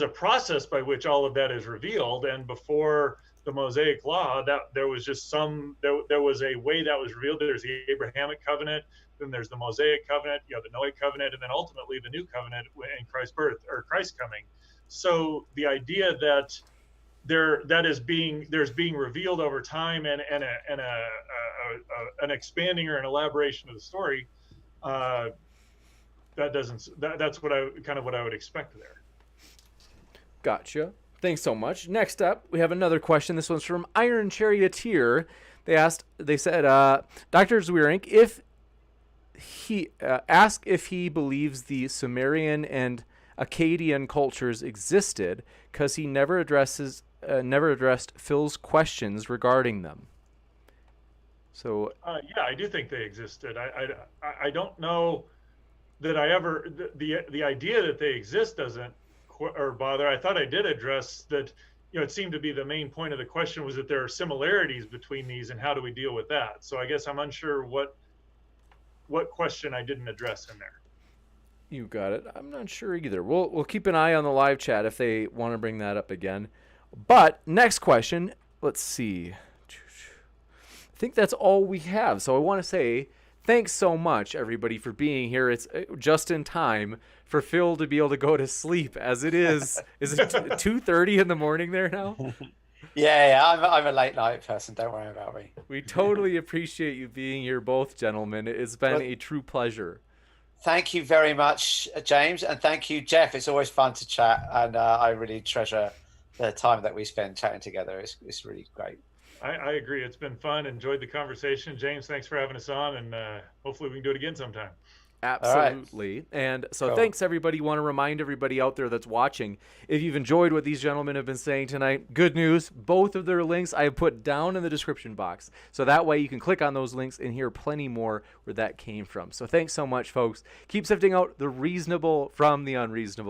a process by which all of that is revealed. And before the Mosaic Law, that there was just there was a way that was revealed. There's the Abrahamic covenant, then there's the Mosaic covenant, the Noahic covenant, and then ultimately the new covenant in Christ's birth or Christ coming. So the idea that there's being revealed over time and an expanding or an elaboration of the story, that's what I would expect there. Gotcha. Thanks so much. Next up, we have another question. This one's from Iron Charioteer. They said, Dr. Zwirink, if he believes the Sumerian and Akkadian cultures existed, because he never addressed Phil's questions regarding them. So yeah, I do think they existed. I don't know that I ever the idea that they exist doesn't or bother. I thought I did address that. It seemed to be the main point of the question was that there are similarities between these, and how do we deal with that? So I guess I'm unsure what question I didn't address in there. You got it. I'm not sure either. We'll keep an eye on the live chat if they want to bring that up again. But next question, let's see. I think that's all we have. So I want to say thanks so much, everybody, for being here. It's just in time for Phil to be able to go to sleep, as it is. Is it 2:30 in the morning there now? Yeah, I'm a late night person. Don't worry about me. We totally appreciate you being here, both gentlemen. It's been a true pleasure. Thank you very much, James, and thank you, Jeff. It's always fun to chat, and I really treasure the time that we spend chatting together. It's really great. I agree. It's been fun. Enjoyed the conversation. James, thanks for having us on, and hopefully we can do it again sometime. Absolutely. Right. And so Thanks, everybody. Want to remind everybody out there that's watching, if you've enjoyed what these gentlemen have been saying tonight, good news. Both of their links I have put down in the description box. So that way you can click on those links and hear plenty more where that came from. So thanks so much, folks. Keep sifting out the reasonable from the unreasonable.